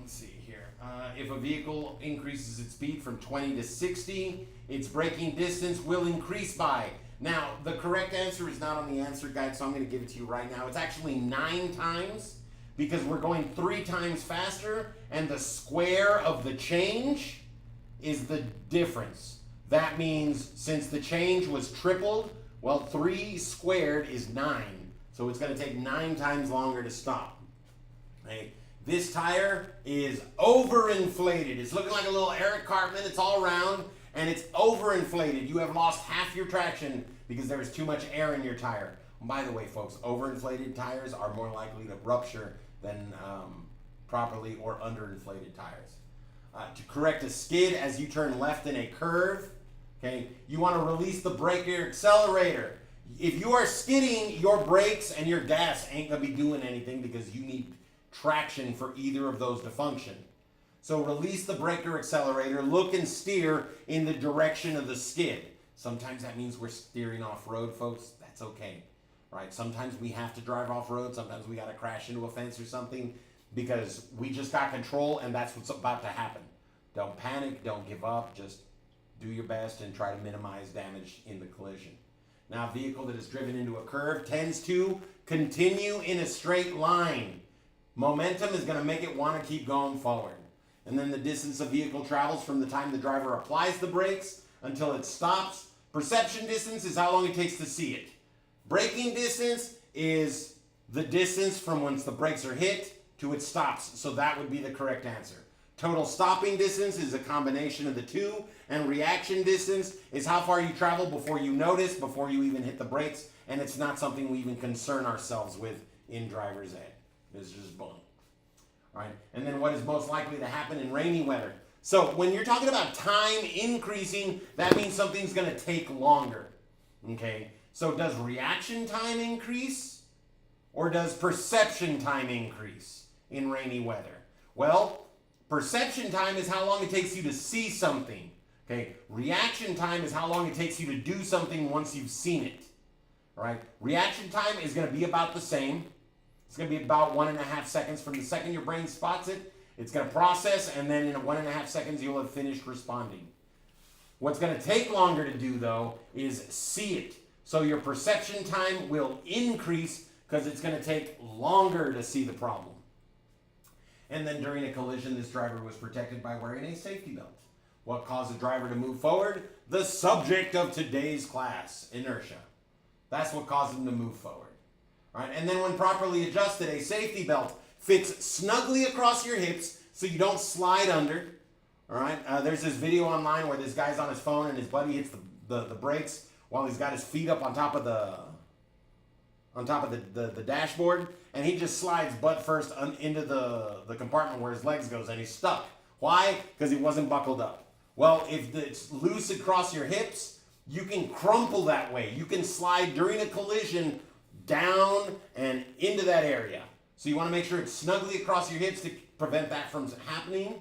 let's see here. If a vehicle increases its speed from 20 to 60, its braking distance will increase by. Now, the correct answer is not on the answer guide, so I'm going to give it to you right now. It's actually 9 times because we're going 3 times faster, and the square of the change is the difference. That means since the change was tripled, well, 3 squared is 9. So it's going to take 9 times longer to stop. Okay. This tire is overinflated. It's looking like a little Eric Cartman. It's all round and it's overinflated. You have lost half your traction because there is too much air in your tire. By the way, folks, overinflated tires are more likely to rupture than properly or underinflated tires. To correct a skid as you turn left in a curve, okay, you want to release the brake or accelerator. If you are skidding, your brakes and your gas ain't going to be doing anything because you need traction for either of those to function. So release the brake or accelerator, look and steer in the direction of the skid. Sometimes that means we're steering off-road, folks. That's okay, right? Sometimes we have to drive off-road. Sometimes we got to crash into a fence or something because we just got control and that's what's about to happen. Don't panic. Don't give up. Just do your best and try to minimize damage in the collision. Now, a vehicle that is driven into a curve tends to continue in a straight line. Momentum is going to make it want to keep going forward. And then the distance a vehicle travels from the time the driver applies the brakes until it stops. Perception distance is how long it takes to see it. Braking distance is the distance from once the brakes are hit to it stops. So that would be the correct answer. Total stopping distance is a combination of the two, and reaction distance is how far you travel before you notice, before you even hit the brakes, and it's not something we even concern ourselves with in driver's ed. It's just boom. All right, and then what is most likely to happen in rainy weather? So when you're talking about time increasing, that means something's going to take longer. Okay, so does reaction time increase, or does perception time increase in rainy weather? Well, perception time is how long it takes you to see something. Okay, reaction time is how long it takes you to do something once you've seen it. All right, reaction time is going to be about the same. It's going to be about 1.5 seconds from the second your brain spots it. It's going to process, and then in 1.5 seconds you'll have finished responding. What's going to take longer to do, though, is see it. So your perception time will increase because it's going to take longer to see the problem. And then during a collision, this driver was protected by wearing a safety belt. What caused the driver to move forward? The subject of today's class, inertia. That's what caused him to move forward. All right? And then when properly adjusted, a safety belt fits snugly across your hips so you don't slide under. All right? There's this video online where this guy's on his phone and his buddy hits the brakes while he's got his feet up on top of the dashboard, and he just slides butt first into the compartment where his legs goes, and he's stuck. Why? Because he wasn't buckled up. Well, if it's loose across your hips, you can crumple that way. You can slide during a collision down and into that area. So you want to make sure it's snugly across your hips to prevent that from happening.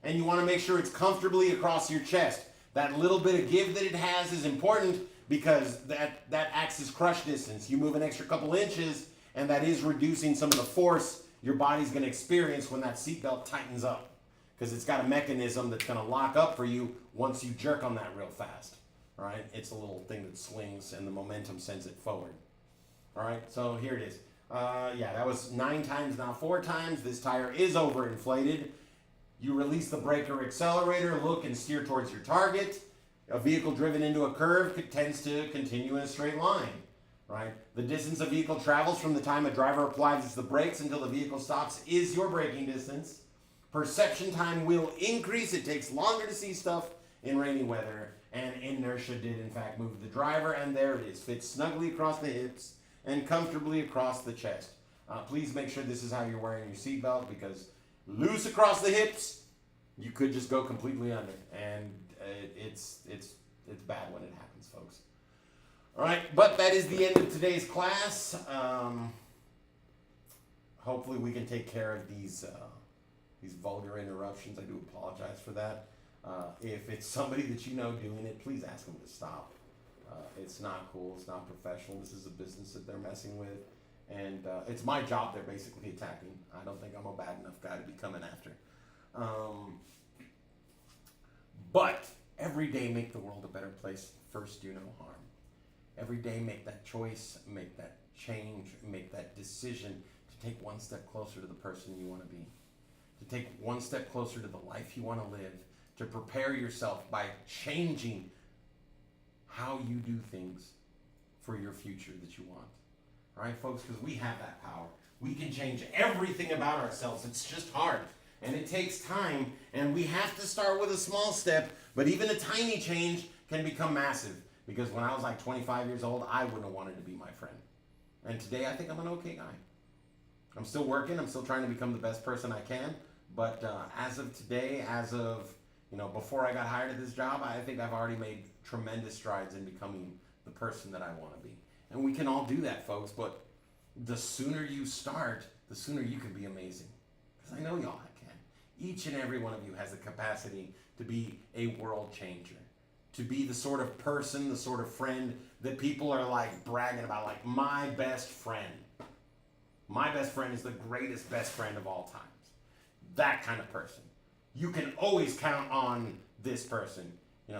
And you want to make sure it's comfortably across your chest. That little bit of give that it has is important because that acts as crush distance. You move an extra couple inches, and that is reducing some of the force your body's going to experience when that seatbelt tightens up. Because it's got a mechanism that's going to lock up for you once you jerk on that real fast. All right? It's a little thing that swings, and the momentum sends it forward. All right? So here it is. Yeah, that was 9 times, now 4 times. This tire is overinflated. You release the brake or accelerator, look and steer towards your target. A vehicle driven into a curve tends to continue in a straight line, right? The distance a vehicle travels from the time a driver applies the brakes until the vehicle stops is your braking distance. Perception time will increase. It takes longer to see stuff in rainy weather, and inertia did in fact move the driver, and there it is. Fits snugly across the hips and comfortably across the chest. Please make sure this is how you're wearing your seatbelt, because loose across the hips, you could just go completely under, and it's bad when it happens, folks. All right, but that is the end of today's class. Hopefully we can take care of these vulgar interruptions. I do apologize for that. If it's somebody that you know doing it, please ask them to stop. It's not cool. It's not professional. This is a business that they're messing with, And it's my job they're basically attacking. I don't think I'm a bad enough guy to be coming after. But every day make the world a better place. First, do no harm. Every day make that choice, make that change, make that decision to take one step closer to the person you want to be. To take one step closer to the life you want to live. To prepare yourself by changing how you do things for your future that you want. All right, folks, because we have that power. We can change everything about ourselves. It's just hard. And it takes time. And we have to start with a small step. But even a tiny change can become massive. Because when I was like 25 years old, I wouldn't have wanted to be my friend. And today, I think I'm an okay guy. I'm still working. I'm still trying to become the best person I can. But as of today, as of, before I got hired at this job, I think I've already made tremendous strides in becoming the person that I want to be. And we can all do that, folks. But the sooner you start, the sooner you can be amazing. Because I know y'all can. Each and every one of you has the capacity to be a world changer. To be the sort of person, the sort of friend that people are like bragging about, like my best friend. My best friend is the greatest best friend of all times. That kind of person. You can always count on this person.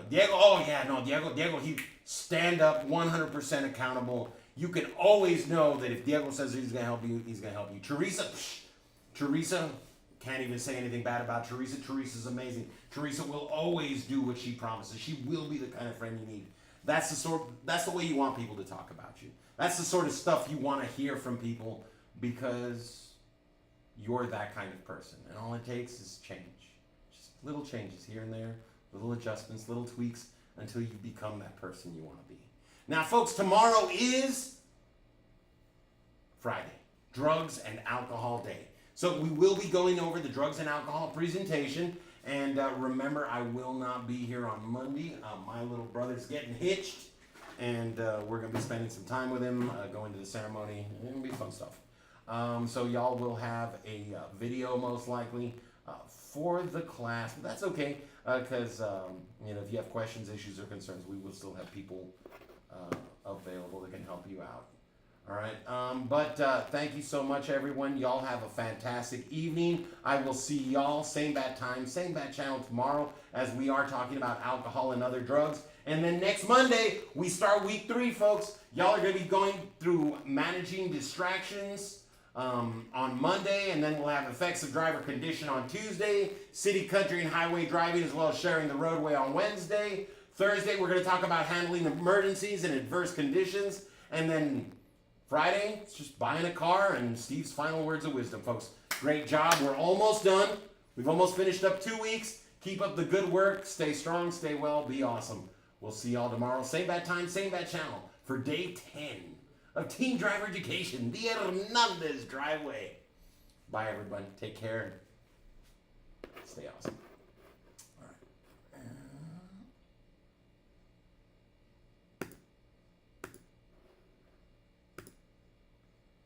Diego, he stand up 100% accountable. You can always know that if Diego says he's going to help you, he's going to help you. Teresa, can't even say anything bad about Teresa. Teresa's amazing. Teresa will always do what she promises. She will be the kind of friend you need. That's the way you want people to talk about you. That's the sort of stuff you want to hear from people because you're that kind of person. And all it takes is change. Just little changes here and there, little adjustments, little tweaks until you become that person you want to be. Now, folks, tomorrow is Friday, Drugs and Alcohol Day. So we will be going over the drugs and alcohol presentation. And remember, I will not be here on Monday. My little brother's getting hitched. And we're going to be spending some time with him, going to the ceremony. It's going to be fun stuff. So y'all will have a video most likely for the class. But that's okay, because if you have questions, issues, or concerns, we will still have people available that can help you out. All right, but thank you so much, everyone. Y'all have a fantastic evening. I will see y'all same bat time, same bat channel tomorrow as we are talking about alcohol and other drugs. And then next Monday, we start week 3, folks. Y'all are going to be going through managing distractions on Monday, and then we'll have effects of driver condition on Tuesday, city, country, and highway driving, as well as sharing the roadway on Wednesday. Thursday, we're going to talk about handling emergencies and adverse conditions. And then Friday, it's just buying a car and Steve's final words of wisdom, folks. Great job. We're almost done. We've almost finished up 2 weeks. Keep up the good work. Stay strong, stay well, be awesome. We'll see y'all tomorrow. Same bad time, same bad channel for day 10 of Teen Driver Education, the Hernandez Driveway. Bye, everybody. Take care. Stay awesome.